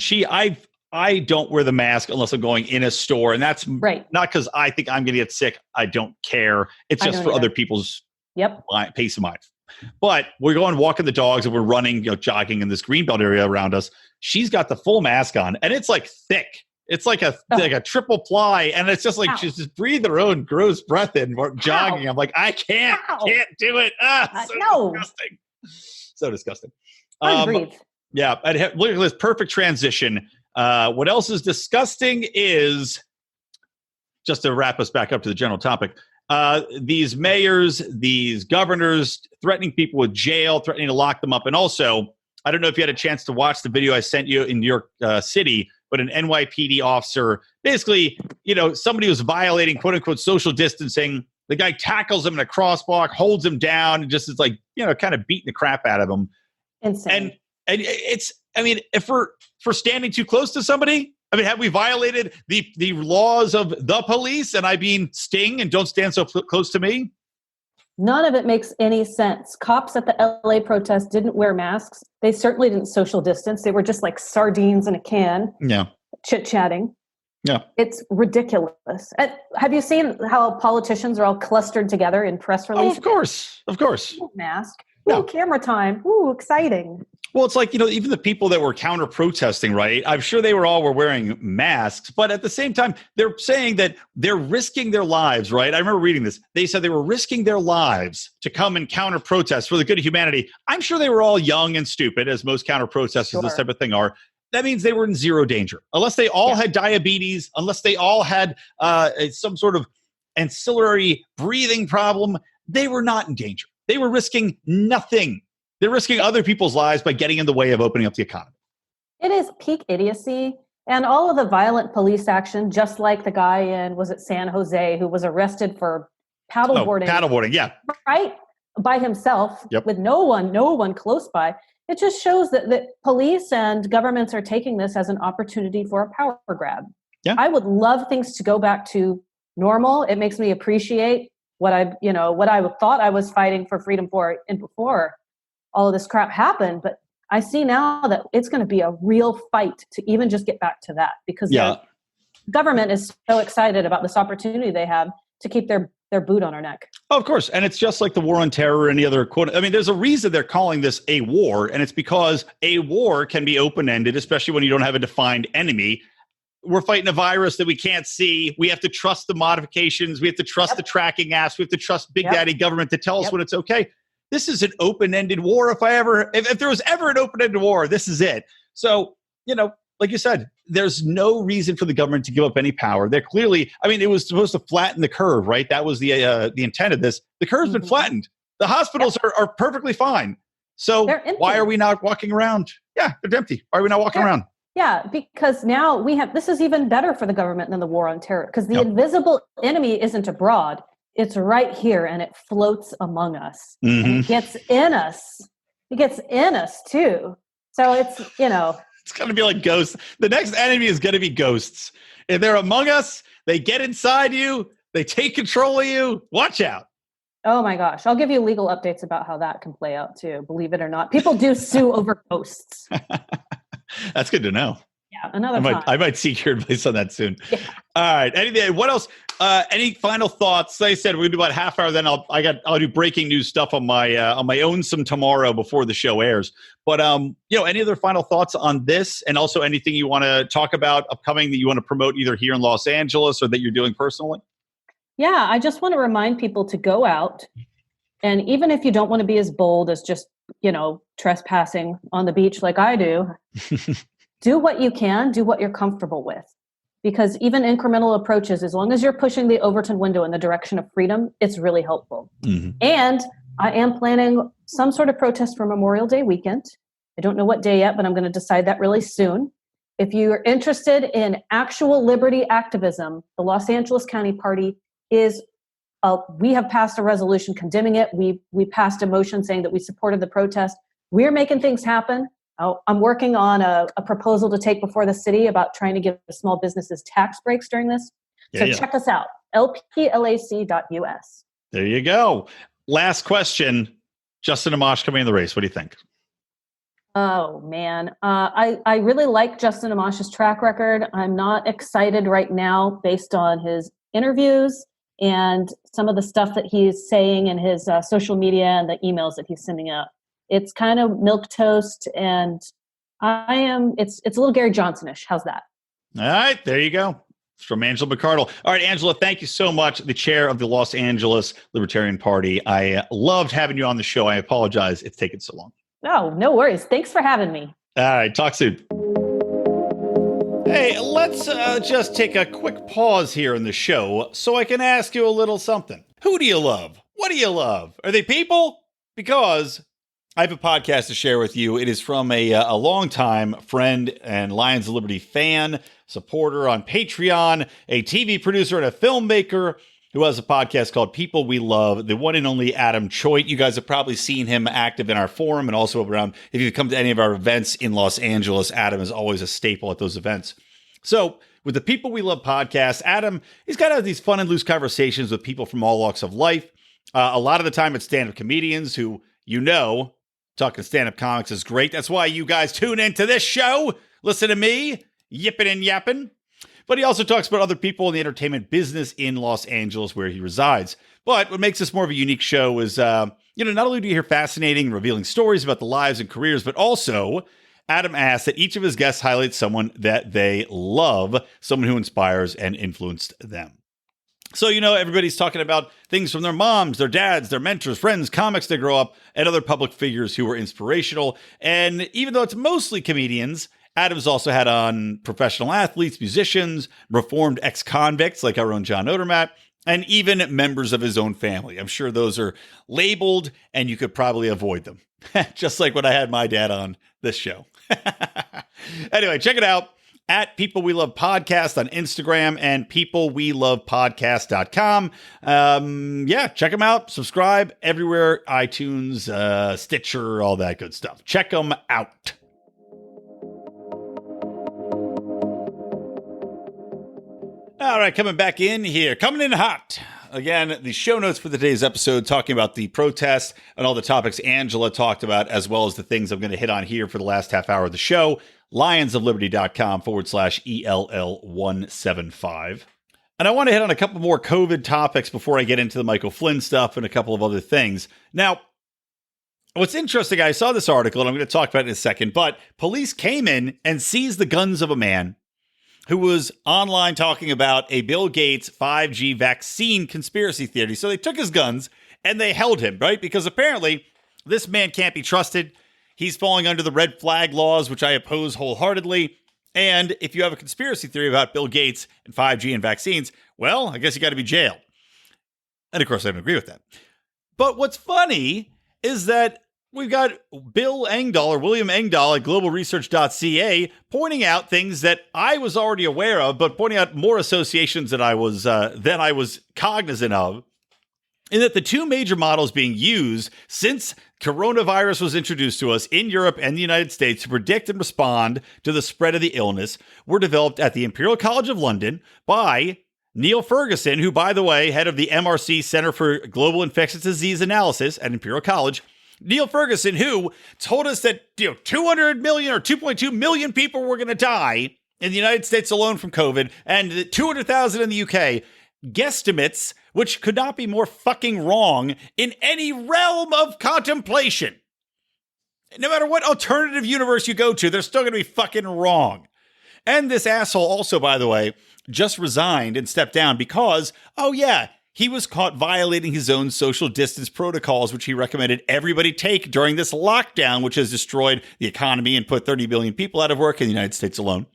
S1: I don't wear the mask unless I'm going in a store. And that's not because I think I'm going to get sick. I don't care. It's just for other people's peace of mind. But we're going walking the dogs and we're running, jogging in this greenbelt area around us. She's got the full mask on and it's thick. It's like a triple ply. And it's just she's just breathing her own gross breath in jogging. I'm like, I can't do it. Disgusting. So disgusting.
S3: Breathe.
S1: Yeah. And look at this perfect transition. What else is disgusting is, just to wrap us back up to the general topic, these mayors, these governors threatening people with jail, threatening to lock them up. And also, I don't know if you had a chance to watch the video I sent you in New York City, but an NYPD officer, basically, somebody was violating quote unquote social distancing. The guy tackles him in a crosswalk, holds him down, and just is kind of beating the crap out of him.
S3: Insane.
S1: And it's, if we're standing too close to somebody, have we violated the laws of the police? And sting and don't stand so close to me?
S3: None of it makes any sense. Cops at the LA protest didn't wear masks. They certainly didn't social distance. They were just like sardines in a can.
S1: Yeah.
S3: Chit-chatting.
S1: Yeah.
S3: It's ridiculous. Have you seen how politicians are all clustered together in press releases?
S1: Of course.
S3: Mask. Ooh, camera time. Ooh, exciting.
S1: Well, it's even the people that were counter-protesting, right? I'm sure they were wearing masks, but at the same time, they're saying that they're risking their lives, right? I remember reading this. They said they were risking their lives to come and counter-protest for the good of humanity. I'm sure they were all young and stupid, as most counter-protesters, this type of thing are. That means they were in zero danger. Unless they all had diabetes, unless they all had some sort of ancillary breathing problem, they were not in danger. They were risking nothing. They're risking other people's lives by getting in the way of opening up the economy.
S3: It is peak idiocy. And all of the violent police action, just like the guy in, was it San Jose, who was arrested for paddleboarding.
S1: Paddleboarding, yeah.
S3: Right? By himself, with no one close by. It just shows that police and governments are taking this as an opportunity for a power grab.
S1: Yeah.
S3: I would love things to go back to normal. It makes me appreciate what I thought I was fighting for freedom for and before all of this crap happened, but I see now that it's going to be a real fight to even just get back to that because the government is so excited about this opportunity they have to keep their boot on our neck.
S1: Oh, of course. And it's just like the war on terror or any other quote. There's a reason they're calling this a war, and it's because a war can be open-ended, especially when you don't have a defined enemy. We're fighting a virus that we can't see. We have to trust the modifications. We have to trust the tracking apps. We have to trust Big Daddy government to tell us when it's okay. This is an open-ended war. If there was ever an open-ended war, this is it. So, like you said, there's no reason for the government to give up any power. They're clearly, it was supposed to flatten the curve, right? That was the intent of this. The curve's been flattened. The hospitals are perfectly fine. So why are we not walking around? Yeah, they're empty. Why are we not walking around?
S3: Yeah, because now this is even better for the government than the war on terror, because the invisible enemy isn't abroad. It's right here, and it floats among us.
S1: Mm-hmm.
S3: And it gets in us. It gets in us, too. So it's,
S1: It's going to be like ghosts. The next enemy is going to be ghosts. If they're among us, they get inside you, they take control of you. Watch out.
S3: Oh my gosh. I'll give you legal updates about how that can play out too. Believe it or not. People do sue over ghosts.
S1: That's good to know.
S3: Yeah. Another time.
S1: I might seek your advice on that soon.
S3: Yeah.
S1: All right. Anything? What else? Any final thoughts? Like I said, we're gonna do about a half hour. Then I'll do breaking news stuff on my own some tomorrow before the show airs. But any other final thoughts on this, and also anything you want to talk about upcoming that you want to promote either here in Los Angeles or that you're doing personally?
S3: Yeah, I just want to remind people to go out, and even if you don't want to be as bold as just, trespassing on the beach like I do, do what you can, do what you're comfortable with. Because even incremental approaches, as long as you're pushing the Overton window in the direction of freedom, it's really helpful.
S1: Mm-hmm.
S3: And I am planning some sort of protest for Memorial Day weekend. I don't know what day yet, but I'm going to decide that really soon. If you're interested in actual liberty activism, the Los Angeles County Party we have passed a resolution condemning it. We passed a motion saying that we supported the protest. We're making things happen. I'm working on a proposal to take before the city about trying to give small businesses tax breaks during this. Check us out, lplac.us.
S1: There you go. Last question. Justin Amash coming in the race. What do you think?
S3: Oh, man. I really like Justin Amash's track record. I'm not excited right now based on his interviews and some of the stuff that he's saying in his social media and the emails that he's sending out. It's kind of milquetoast, and it's a little Gary Johnson-ish. How's that?
S1: All right, there you go. It's from Angela McArdle. All right, Angela, thank you so much. The chair of the Los Angeles Libertarian Party. I loved having you on the show. I apologize it's taken so long.
S3: No worries. Thanks for having me.
S1: All right, talk soon. Hey, let's just take a quick pause here in the show so I can ask you a little something. Who do you love? What do you love? Are they people? Because I have a podcast to share with you. It is from a longtime friend and Lions of Liberty fan, supporter on Patreon, a TV producer and a filmmaker who has a podcast called People We Love, the one and only Adam Choate. You guys have probably seen him active in our forum and also around. If you come to any of our events in Los Angeles, Adam is always a staple at those events. So with the People We Love podcast, Adam, he's got to have these fun and loose conversations with people from all walks of life. A lot of the time it's stand-up comedians who, talking stand-up comics is great. That's why you guys tune into this show. Listen to me, yipping and yapping. But he also talks about other people in the entertainment business in Los Angeles where he resides. But what makes this more of a unique show is, not only do you hear fascinating and revealing stories about the lives and careers, but also Adam asks that each of his guests highlight someone that they love, someone who inspires and influenced them. So, everybody's talking about things from their moms, their dads, their mentors, friends, comics they grow up, and other public figures who were inspirational. And even though it's mostly comedians, Adam's also had on professional athletes, musicians, reformed ex-convicts like our own John Odermatt, and even members of his own family. I'm sure those are labeled and you could probably avoid them. Just like when I had my dad on this show. Anyway, check it out at People We Love Podcast on Instagram and peoplewelovepodcast.com. Check them out. Subscribe everywhere, iTunes, Stitcher, all that good stuff. Check them out. All right, coming back in here, coming in hot. Again, the show notes for today's episode talking about the protest and all the topics Angela talked about, as well as the things I'm going to hit on here for the last half hour of the show. lionsofliberty.com/ELL175. And I want to hit on a couple more COVID topics before I get into the Michael Flynn stuff and a couple of other things. Now, what's interesting, I saw this article, and I'm going to talk about it in a second, but police came in and seized the guns of a man who was online talking about a Bill Gates 5G vaccine conspiracy theory. So they took his guns and they held him, right? Because apparently this man can't be trusted. He's falling under the red flag laws, which I oppose wholeheartedly. And if you have a conspiracy theory about Bill Gates and 5G and vaccines, well, I guess you got to be jailed. And of course, I don't agree with that. But what's funny is that we've got Bill Engdahl or William Engdahl at globalresearch.ca pointing out things that I was already aware of, but pointing out more associations that I was cognizant of. In that the two major models being used since coronavirus was introduced to us in Europe and the United States to predict and respond to the spread of the illness were developed at the Imperial College of London by Neil Ferguson, who, by the way, head of the MRC Center for Global Infectious Disease Analysis at Imperial College. Neil Ferguson, who told us that 200 million or 2.2 million people were going to die in the United States alone from COVID and 200,000 in the UK. Guesstimates, which could not be more fucking wrong in any realm of contemplation. No matter what alternative universe you go to, they're still going to be fucking wrong. And this asshole also, by the way, just resigned and stepped down because, he was caught violating his own social distance protocols, which he recommended everybody take during this lockdown, which has destroyed the economy and put 30 million people out of work in the United States alone.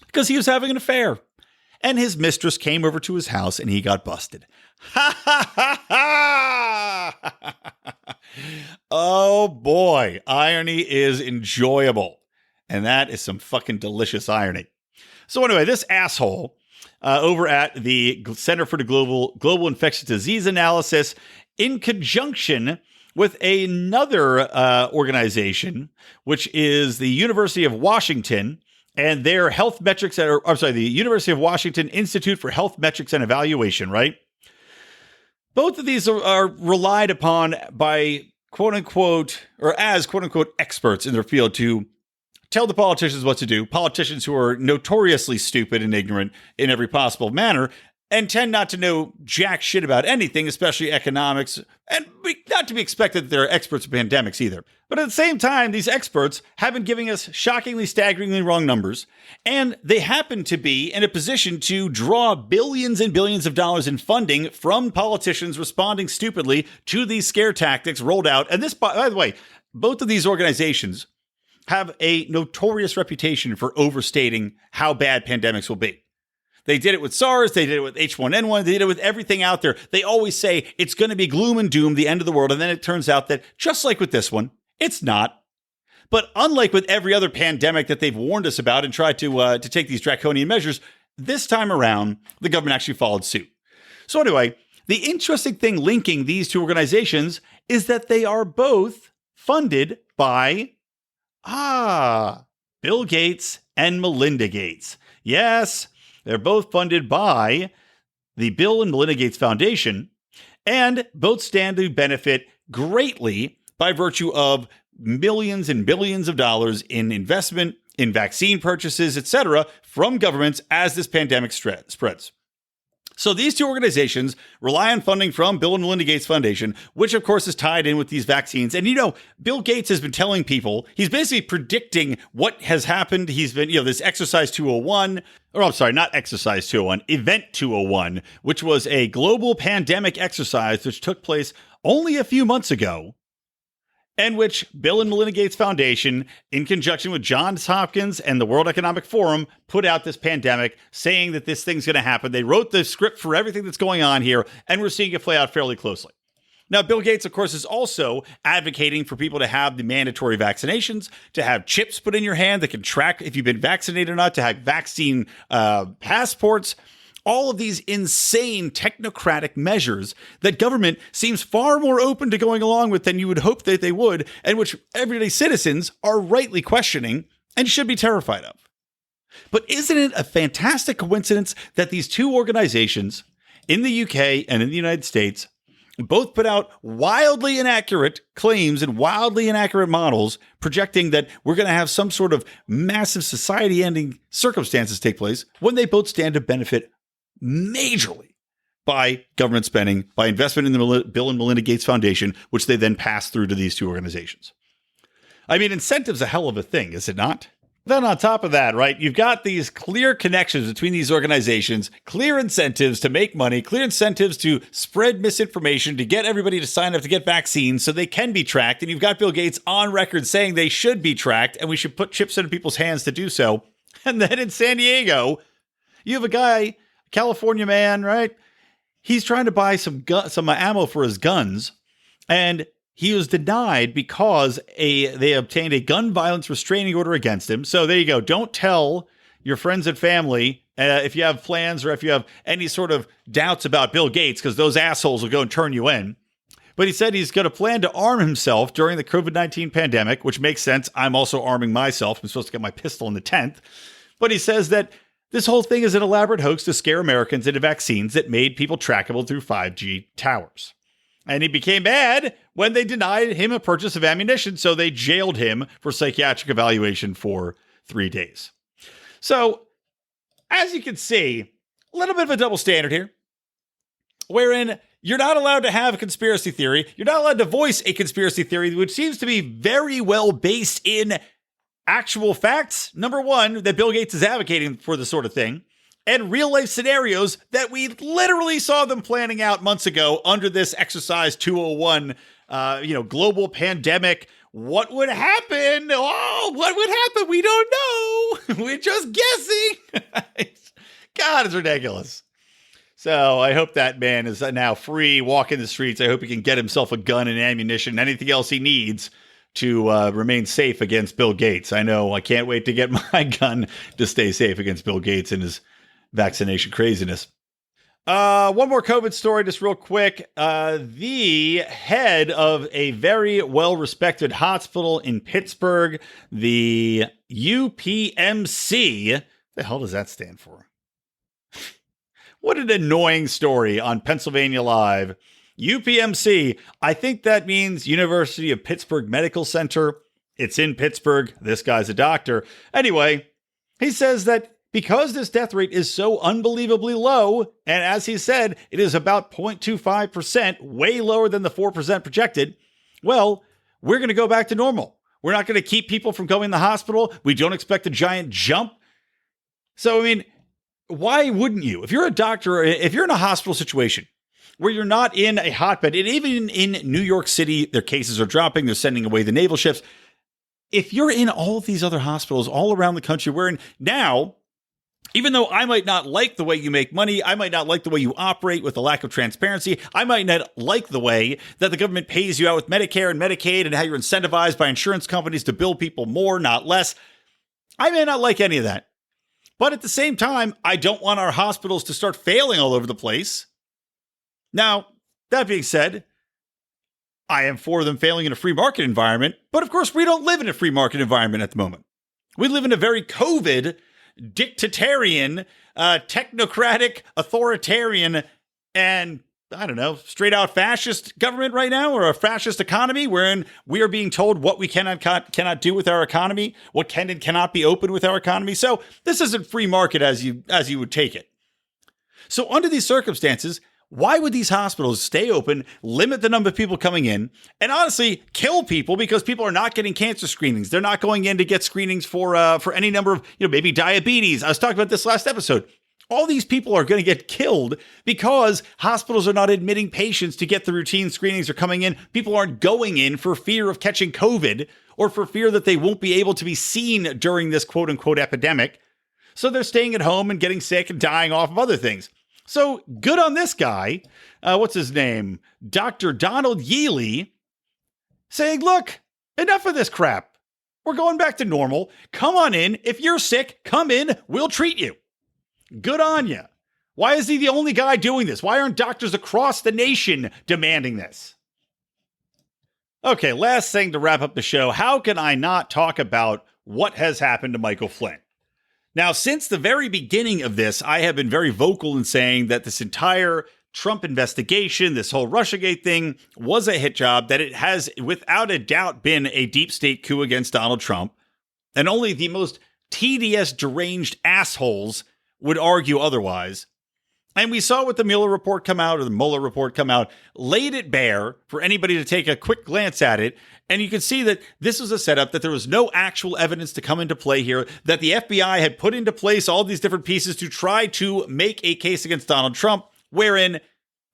S1: Because he was having an affair. And his mistress came over to his house and he got busted. Ha ha ha ha! Oh boy, irony is enjoyable. And that is some fucking delicious irony. So anyway, this asshole over at the Center for the Global Infectious Disease Analysis, in conjunction with another organization, which is the University of Washington, and their health metrics, the University of Washington Institute for Health Metrics and Evaluation, right? Both of these are relied upon by quote unquote, or as quote unquote experts in their field to tell the politicians what to do. Politicians who are notoriously stupid and ignorant in every possible manner and tend not to know jack shit about anything, especially economics, and not to be expected that they're experts in pandemics either. But at the same time, these experts have been giving us shockingly, staggeringly wrong numbers, and they happen to be in a position to draw billions and billions of dollars in funding from politicians responding stupidly to these scare tactics rolled out. And this, by the way, both of these organizations have a notorious reputation for overstating how bad pandemics will be. They did it with SARS, they did it with H1N1, they did it with everything out there. They always say it's going to be gloom and doom, the end of the world, and then it turns out that, just like with this one, it's not. But unlike with every other pandemic that they've warned us about and tried to take these draconian measures, this time around, the government actually followed suit. So anyway, the interesting thing linking these two organizations is that they are both funded by, Bill Gates and Melinda Gates. Yes, they're both funded by the Bill and Melinda Gates Foundation, and both stand to benefit greatly by virtue of millions and billions of dollars in investment, in vaccine purchases, etc., from governments as this pandemic spreads. So these two organizations rely on funding from Bill and Melinda Gates Foundation, which of course is tied in with these vaccines. And Bill Gates has been telling people, he's basically predicting what has happened. He's been, this Exercise 201, not Exercise 201, Event 201, which was a global pandemic exercise which took place only a few months ago, and which Bill and Melinda Gates Foundation, in conjunction with Johns Hopkins and the World Economic Forum, put out this pandemic saying that this thing's going to happen. They wrote the script for everything that's going on here, and we're seeing it play out fairly closely. Now, Bill Gates, of course, is also advocating for people to have the mandatory vaccinations, to have chips put in your hand that can track if you've been vaccinated or not, to have vaccine passports. All of these insane technocratic measures that government seems far more open to going along with than you would hope that they would, and which everyday citizens are rightly questioning and should be terrified of. But isn't it a fantastic coincidence that these two organizations in the UK and in the United States both put out wildly inaccurate claims and wildly inaccurate models projecting that we're going to have some sort of massive society-ending circumstances take place when they both stand to benefit majorly by government spending, by investment in the Bill and Melinda Gates Foundation, which they then pass through to these two organizations. I mean, incentive's a hell of a thing, is it not? Then on top of that, right, you've got these clear connections between these organizations, clear incentives to make money, clear incentives to spread misinformation, to get everybody to sign up to get vaccines so they can be tracked. And you've got Bill Gates on record saying they should be tracked and we should put chips in people's hands to do so. And then in San Diego, you have a guy, California man, right? He's trying to buy some ammo for his guns, and he was denied because they obtained a gun violence restraining order against him. So there you go. Don't tell your friends and family if you have plans or if you have any sort of doubts about Bill Gates, because those assholes will go and turn you in. But he said he's going to plan to arm himself during the COVID-19 pandemic, which makes sense. I'm also arming myself. I'm supposed to get my pistol in the 10th. But he says that this whole thing is an elaborate hoax to scare Americans into vaccines that made people trackable through 5G towers. And he became mad when they denied him a purchase of ammunition, so they jailed him for psychiatric evaluation for 3 days. So, as you can see, a little bit of a double standard here, wherein you're not allowed to have a conspiracy theory. You're not allowed to voice a conspiracy theory, which seems to be very well based in actual facts. Number one, that Bill Gates is advocating for this sort of thing, and real life scenarios that we literally saw them planning out months ago under this Exercise 201, global pandemic. What would happen? Oh, what would happen? We don't know. We're just guessing. God, it's ridiculous. So I hope that man is now free, walking the streets. I hope he can get himself a gun and ammunition, anything else he needs to remain safe against Bill Gates. I know I can't wait to get my gun to stay safe against Bill Gates and his vaccination craziness. One more COVID story, just real quick. The head of a very well-respected hospital in Pittsburgh, the UPMC. The hell does that stand for? What an annoying story on Pennsylvania Live. UPMC, I think that means University of Pittsburgh Medical Center. It's in Pittsburgh. This guy's a doctor. Anyway, he says that because this death rate is so unbelievably low, and as he said, it is about 0.25%, way lower than the 4% projected, well, we're going to go back to normal. We're not going to keep people from going to the hospital. We don't expect a giant jump. So, I mean, why wouldn't you? If you're a doctor, if you're in a hospital situation where you're not in a hotbed, and even in New York City, their cases are dropping, they're sending away the naval ships. If you're in all of these other hospitals all around the country, we're in now, even though I might not like the way you make money, I might not like the way you operate with a lack of transparency, I might not like the way that the government pays you out with Medicare and Medicaid and how you're incentivized by insurance companies to bill people more, not less. I may not like any of that. But at the same time, I don't want our hospitals to start failing all over the place. Now, that being said, I am for them failing in a free market environment, but of course we don't live in a free market environment at the moment. We live in a very COVID, dictatorial, technocratic, authoritarian, and I don't know, straight out fascist government right now, or a fascist economy wherein we are being told what we cannot do with our economy, what can and cannot be open with our economy. So this isn't free market as you would take it. So under these circumstances, why would these hospitals stay open, limit the number of people coming in, and honestly kill people because people are not getting cancer screenings? They're not going in to get screenings for any number of, maybe diabetes. I was talking about this last episode. All these people are going to get killed because hospitals are not admitting patients to get the routine screenings are coming in. People aren't going in for fear of catching COVID or for fear that they won't be able to be seen during this quote unquote epidemic. So they're staying at home and getting sick and dying off of other things. So good on this guy. What's his name? Dr. Donald Yealy saying, look, enough of this crap. We're going back to normal. Come on in. If you're sick, come in. We'll treat you. Good on you. Why is he the only guy doing this? Why aren't doctors across the nation demanding this? Okay, last thing to wrap up the show. How can I not talk about what has happened to Michael Flynn? Now, since the very beginning of this, I have been very vocal in saying that this entire Trump investigation, this whole Russiagate thing, was a hit job, that it has without a doubt been a deep state coup against Donald Trump, and only the most tedious, deranged assholes would argue otherwise. And we saw with the Mueller report come out, or the Mueller report come out, laid it bare for anybody to take a quick glance at it. And you can see that this was a setup, that there was no actual evidence to come into play here, that the FBI had put into place all these different pieces to try to make a case against Donald Trump, wherein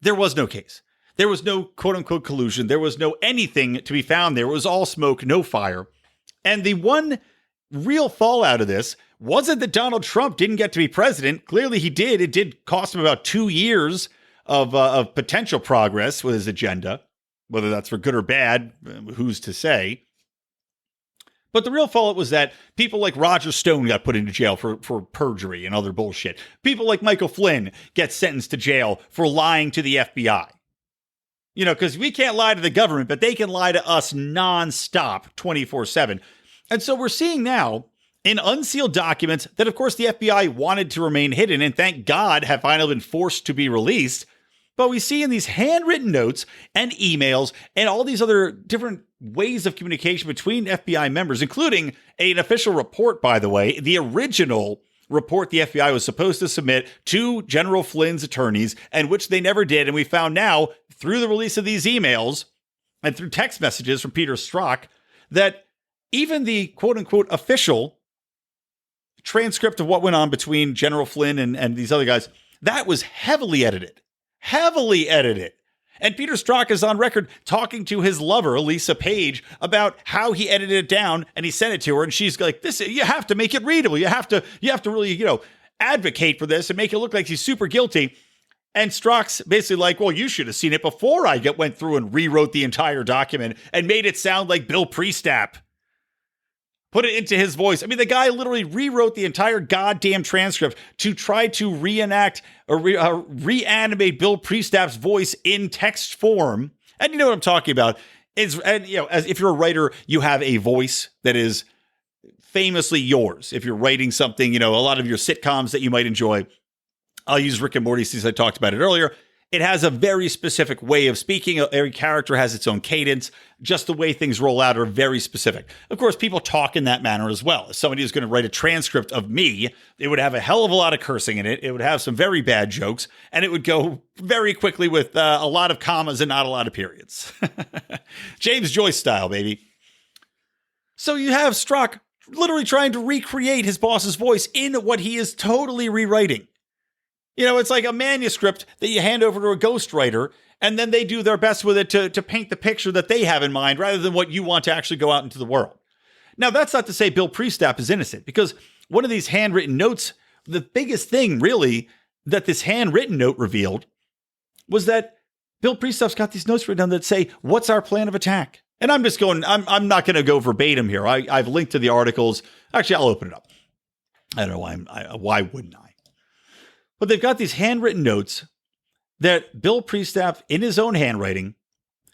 S1: there was no case. There was no quote unquote collusion. There was no anything to be found there. It was all smoke, no fire. And the one real fallout of this wasn't that Donald Trump didn't get to be president. Clearly he did. It did cost him about 2 years of potential progress with his agenda. Whether that's for good or bad, who's to say? But the real fallout was that people like Roger Stone got put into jail for perjury and other bullshit. People like Michael Flynn get sentenced to jail for lying to the FBI. You know, because we can't lie to the government, but they can lie to us nonstop 24/7. And so we're seeing now in unsealed documents that, of course, the FBI wanted to remain hidden and thank God have finally been forced to be released. But we see in these handwritten notes and emails and all these other different ways of communication between FBI members, including an official report, by the way, the original report the FBI was supposed to submit to General Flynn's attorneys, and which they never did. And we found now, through the release of these emails and through text messages from Peter Strzok, that even the quote-unquote official transcript of what went on between General Flynn and these other guys, that was heavily edited. And Peter Strzok is on record talking to his lover, Lisa Page, about how he edited it down and he sent it to her. And she's like, "This, you have to make it readable. You have to really, advocate for this and make it look like he's super guilty." And Strzok's basically like, "Well, you should have seen it before I went through and rewrote the entire document and made it sound like Bill Priestap. Put it into his voice." I mean, the guy literally rewrote the entire goddamn transcript to try to reenact or reanimate Bill Priestap's voice in text form. And you know what I'm talking about. As if you're a writer, you have a voice that is famously yours. If you're writing something, a lot of your sitcoms that you might enjoy. I'll use Rick and Morty since I talked about it earlier. It has a very specific way of speaking. Every character has its own cadence. Just the way things roll out are very specific. Of course, people talk in that manner as well. If somebody is going to write a transcript of me, it would have a hell of a lot of cursing in it. It would have some very bad jokes, and it would go very quickly with a lot of commas and not a lot of periods. James Joyce style, baby. So you have Strzok literally trying to recreate his boss's voice in what he is totally rewriting. It's like a manuscript that you hand over to a ghostwriter, and then they do their best with it to paint the picture that they have in mind rather than what you want to actually go out into the world. Now, that's not to say Bill Priestap is innocent, because one of these handwritten notes, the biggest thing really that this handwritten note revealed was that Bill Priestap's got these notes written down that say, "What's our plan of attack?" And I'm not going to go verbatim here. I've linked to the articles. Actually, I'll open it up. I don't know why wouldn't I? But they've got these handwritten notes that Bill Priestap, in his own handwriting,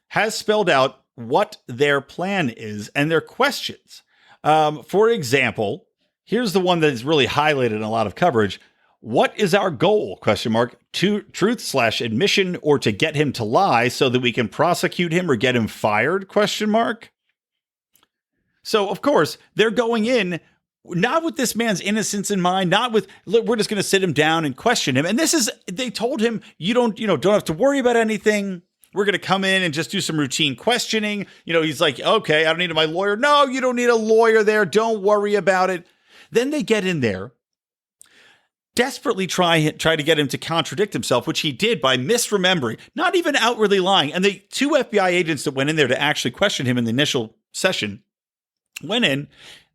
S1: has spelled out what their plan is and their questions. For example, here's the one that is really highlighted in a lot of coverage. "What is our goal? ? Truth/admission, or to get him to lie so that we can prosecute him or get him fired? ? So, of course, they're going in not with this man's innocence in mind, not with, we're just going to sit him down and question him. And they told him, you don't have to worry about anything. We're going to come in and just do some routine questioning. He's like, "Okay, I don't need my lawyer." No, you don't need a lawyer there. Don't worry about it. Then they get in there, desperately try to get him to contradict himself, which he did by misremembering, not even outwardly lying. And the two FBI agents that went in there to actually question him in the initial session went in.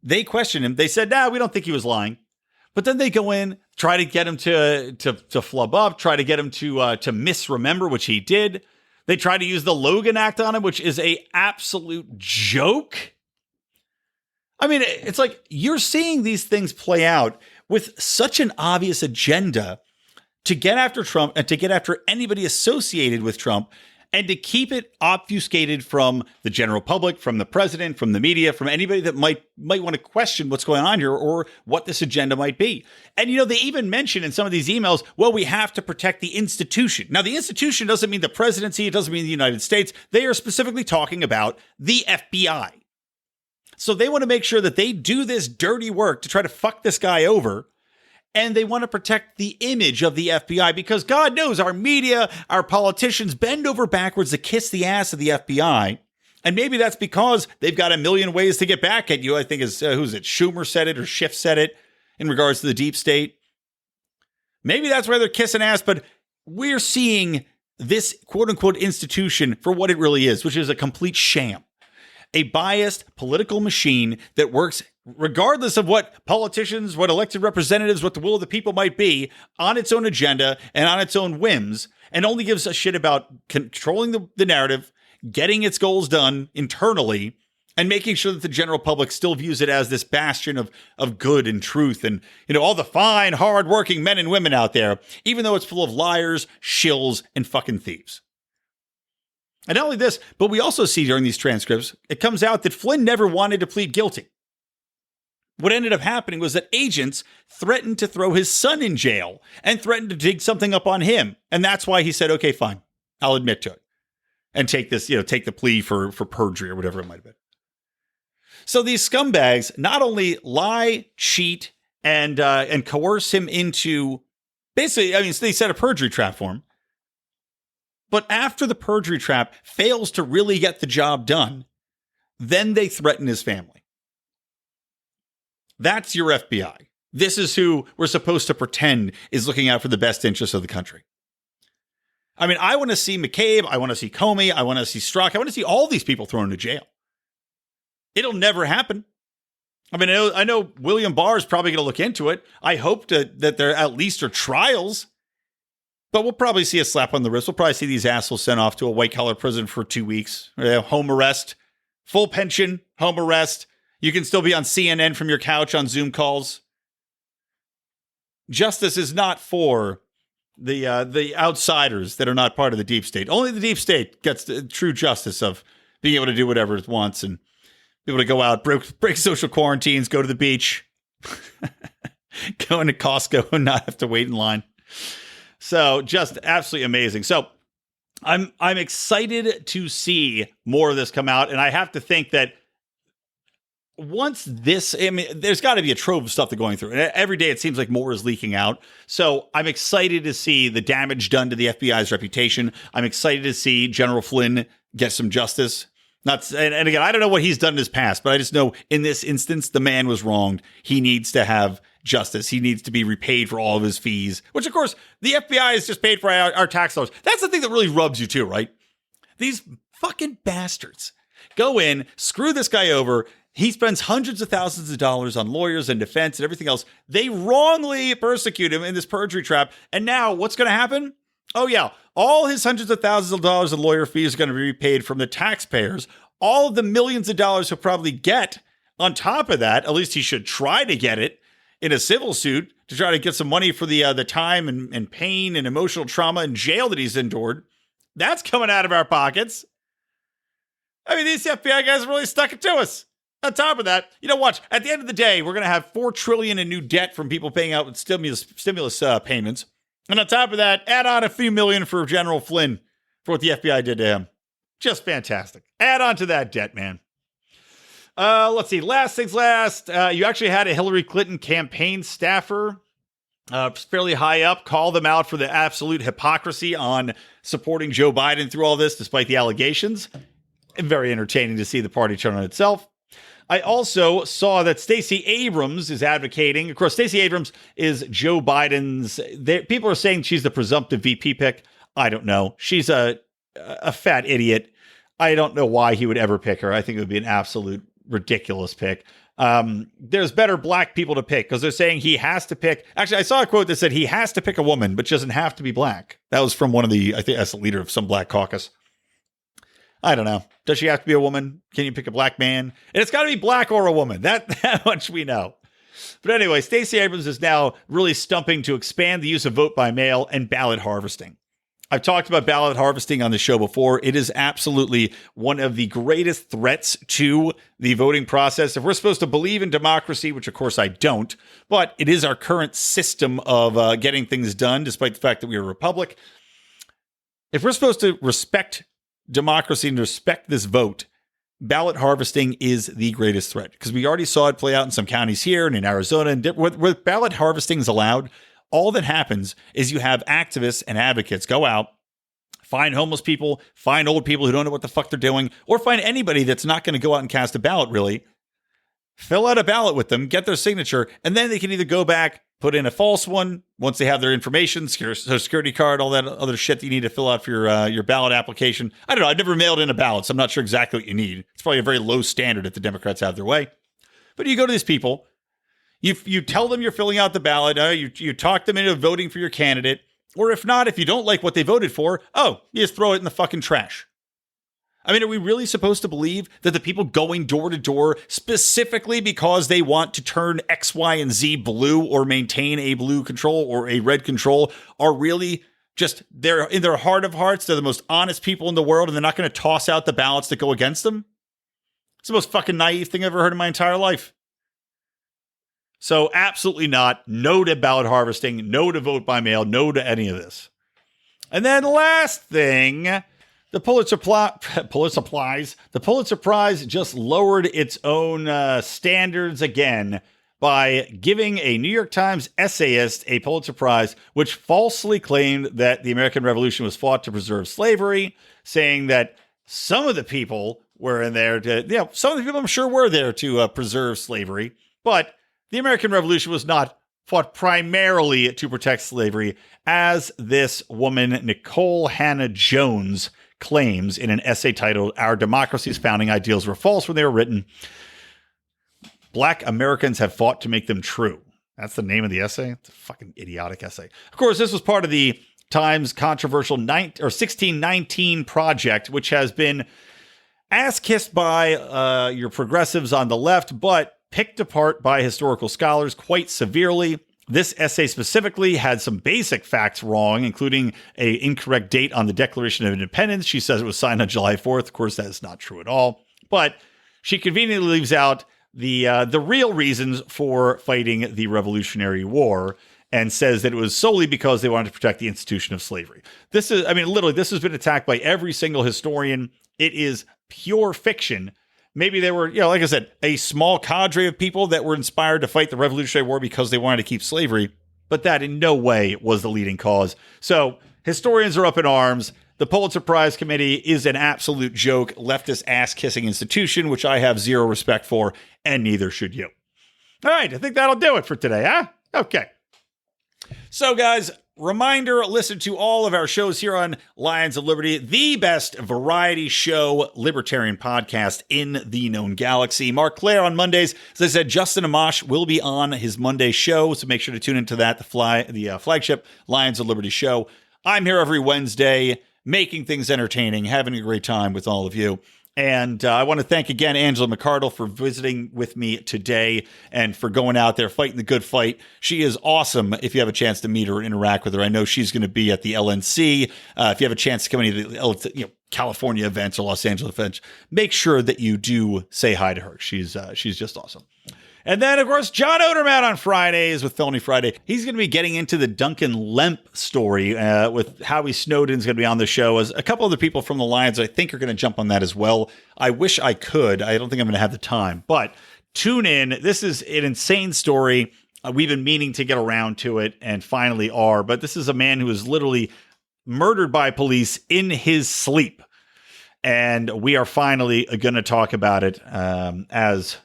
S1: They questioned him. They said, "Nah, we don't think he was lying." But then they go in, try to get him to flub up, try to get him to misremember, which he did. They try to use the Logan Act on him, which is a absolute joke. I mean, it's like you're seeing these things play out with such an obvious agenda to get after Trump and to get after anybody associated with Trump, and to keep it obfuscated from the general public, from the president, from the media, from anybody that might want to question what's going on here or what this agenda might be. And, they even mention in some of these emails, well, we have to protect the institution. Now, the institution doesn't mean the presidency. It doesn't mean the United States. They are specifically talking about the FBI. So they want to make sure that they do this dirty work to try to fuck this guy over. And they want to protect the image of the FBI because God knows our media, our politicians bend over backwards to kiss the ass of the FBI. And maybe that's because they've got a million ways to get back at you. I think Schumer said it or Schiff said it in regards to the deep state. Maybe that's why they're kissing ass, but we're seeing this quote unquote institution for what it really is, which is a complete sham. A biased political machine that works regardless of what politicians, what elected representatives, what the will of the people might be, on its own agenda and on its own whims, and only gives a shit about controlling the narrative, getting its goals done internally and making sure that the general public still views it as this bastion of good and truth and, all the fine, hard-working men and women out there, even though it's full of liars, shills, and fucking thieves. And not only this, but we also see during these transcripts, it comes out that Flynn never wanted to plead guilty. What ended up happening was that agents threatened to throw his son in jail and threatened to dig something up on him. And that's why he said, okay, fine, I'll admit to it. And take this, take the plea for perjury or whatever it might have been. So these scumbags not only lie, cheat, and coerce him into basically, so they set a perjury trap for him. But after the perjury trap fails to really get the job done, then they threaten his family. That's your FBI. This is who we're supposed to pretend is looking out for the best interests of the country. I want to see McCabe. I want to see Comey. I want to see Strzok. I want to see all these people thrown into jail. It'll never happen. I know William Barr is probably going to look into it. I hope that there at least are trials. But we'll probably see a slap on the wrist. We'll probably see these assholes sent off to a white-collar prison for 2 weeks. Home arrest, full pension, home arrest. You can still be on CNN from your couch on Zoom calls. Justice is not for the outsiders that are not part of the deep state. Only the deep state gets the true justice of being able to do whatever it wants and be able to go out, break social quarantines, go to the beach, go into Costco and not have to wait in line. So just absolutely amazing. So I'm excited to see more of this come out. And I have to think that once this, there's got to be a trove of stuff they're going through. And every day it seems like more is leaking out. So I'm excited to see the damage done to the FBI's reputation. I'm excited to see General Flynn get some justice. And again, I don't know what he's done in his past, but I just know in this instance, the man was wronged. He needs to have justice. He needs to be repaid for all of his fees, which of course the FBI is just paid for our tax dollars. That's the thing that really rubs you too, right? These fucking bastards go in, screw this guy over. He spends hundreds of thousands of dollars on lawyers and defense and everything else. They wrongly persecute him in this perjury trap. And now what's going to happen? Oh yeah, all his hundreds of thousands of dollars in lawyer fees are going to be repaid from the taxpayers. All of the millions of dollars he'll probably get on top of that, at least he should try to get it in a civil suit to try to get some money for the time and pain and emotional trauma and jail that he's endured. That's coming out of our pockets. These FBI guys really stuck it to us. On top of that, watch, at the end of the day, we're going to have $4 trillion in new debt from people paying out with stimulus payments. And on top of that, add on a few million for General Flynn for what the FBI did to him. Just fantastic. Add on to that debt, man. Let's see. Last things last. You actually had a Hillary Clinton campaign staffer, fairly high up, call them out for the absolute hypocrisy on supporting Joe Biden through all this, despite the allegations. Very entertaining to see the party turn on itself. I also saw that Stacey Abrams is advocating. Of course, Stacey Abrams is Joe Biden's. People are saying she's the presumptive VP pick. I don't know. She's a fat idiot. I don't know why he would ever pick her. I think it would be an absolute ridiculous pick. There's better black people to pick because they're saying he has to pick. Actually, I saw a quote that said he has to pick a woman, but she doesn't have to be black. That was from one of the, I think that's the leader of some black caucus. I don't know. Does she have to be a woman? Can you pick a black man? And it's got to be black or a woman. That much we know. But anyway, Stacey Abrams is now really stumping to expand the use of vote by mail and ballot harvesting. I've talked about ballot harvesting on the show before. It is absolutely one of the greatest threats to the voting process. If we're supposed to believe in democracy, which of course I don't, but it is our current system of getting things done, despite the fact that we are a republic. If we're supposed to respect democracy and respect this vote, ballot harvesting is the greatest threat because we already saw it play out in some counties here and in Arizona. And where ballot harvesting is allowed, all that happens is you have activists and advocates go out, find homeless people, find old people who don't know what the fuck they're doing, or find anybody that's not going to go out and cast a ballot, really. Fill out a ballot with them, get their signature, and then they can either go back, put in a false one once they have their information, social security card, all that other shit that you need to fill out for your ballot application. I don't know. I've never mailed in a ballot, so I'm not sure exactly what you need. It's probably a very low standard if the Democrats have their way. But you go to these people, you tell them you're filling out the ballot, you talk them into voting for your candidate, or if not, if you don't like what they voted for, you just throw it in the fucking trash. I mean, are we really supposed to believe that the people going door to door specifically because they want to turn X, Y, and Z blue or maintain a blue control or a red control are really just, they're in their heart of hearts, they're the most honest people in the world and they're not going to toss out the ballots that go against them? It's the most fucking naive thing I've ever heard in my entire life. So absolutely not. No to ballot harvesting. No to vote by mail. No to any of this. And then last thing, the Pulitzer Prize just lowered its own standards again by giving a New York Times essayist a Pulitzer Prize, which falsely claimed that the American Revolution was fought to preserve slavery, saying that some of the people were in there to, some of the people I'm sure were there to preserve slavery, but the American Revolution was not fought primarily to protect slavery, as this woman, Nicole Hannah Jones, claims in an essay titled "Our Democracy's Founding Ideals Were False When They Were Written. Black Americans Have Fought to Make Them True." That's the name of the essay. It's a fucking idiotic essay. Of course, this was part of the Times' controversial 1619 project, which has been ass-kissed by your progressives on the left, but picked apart by historical scholars quite severely. This essay specifically had some basic facts wrong, including an incorrect date on the Declaration of Independence. She says it was signed on July 4th. Of course, that is not true at all. But she conveniently leaves out the real reasons for fighting the Revolutionary War and says that it was solely because they wanted to protect the institution of slavery. This is, I mean, literally, this has been attacked by every single historian. It is pure fiction. Maybe they were, like I said, a small cadre of people that were inspired to fight the Revolutionary War because they wanted to keep slavery, but that in no way was the leading cause. So historians are up in arms. The Pulitzer Prize Committee is an absolute joke, leftist ass-kissing institution, which I have zero respect for, and neither should you. All right, I think that'll do it for today, huh? Okay. So, guys, reminder, listen to all of our shows here on Lions of Liberty, the best variety show libertarian podcast in the known galaxy. Mark Claire on Mondays. As I said, Justin Amash will be on his Monday show, so make sure to tune into that, the flagship Lions of Liberty show. I'm here every Wednesday, making things entertaining, having a great time with all of you. And I want to thank again Angela McArdle for visiting with me today and for going out there fighting the good fight. She is awesome. If you have a chance to meet her and interact with her, I know she's going to be at the LNC. If you have a chance to come into the California events or Los Angeles events, make sure that you do say hi to her. She's just awesome. And then, of course, John Odermatt on Fridays with Felony Friday. He's going to be getting into the Duncan Lemp story with Howie Snowden's going to be on the show. As a couple other people from the Lions, I think, are going to jump on that as well. I wish I could. I don't think I'm going to have the time. But tune in. This is an insane story. We've been meaning to get around to it and finally are. But this is a man who was literally murdered by police in his sleep. And we are finally going to talk about it as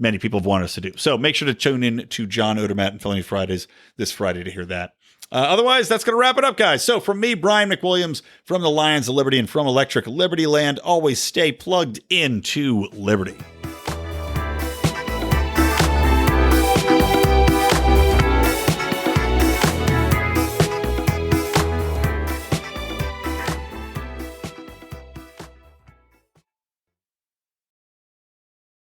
S1: many people have wanted us to do. So make sure to tune in to John Odermatt and Felony Fridays this Friday to hear that. Otherwise, that's going to wrap it up, guys. So from me, Brian McWilliams, from the Lions of Liberty and from Electric Libertyland, always stay plugged into Liberty.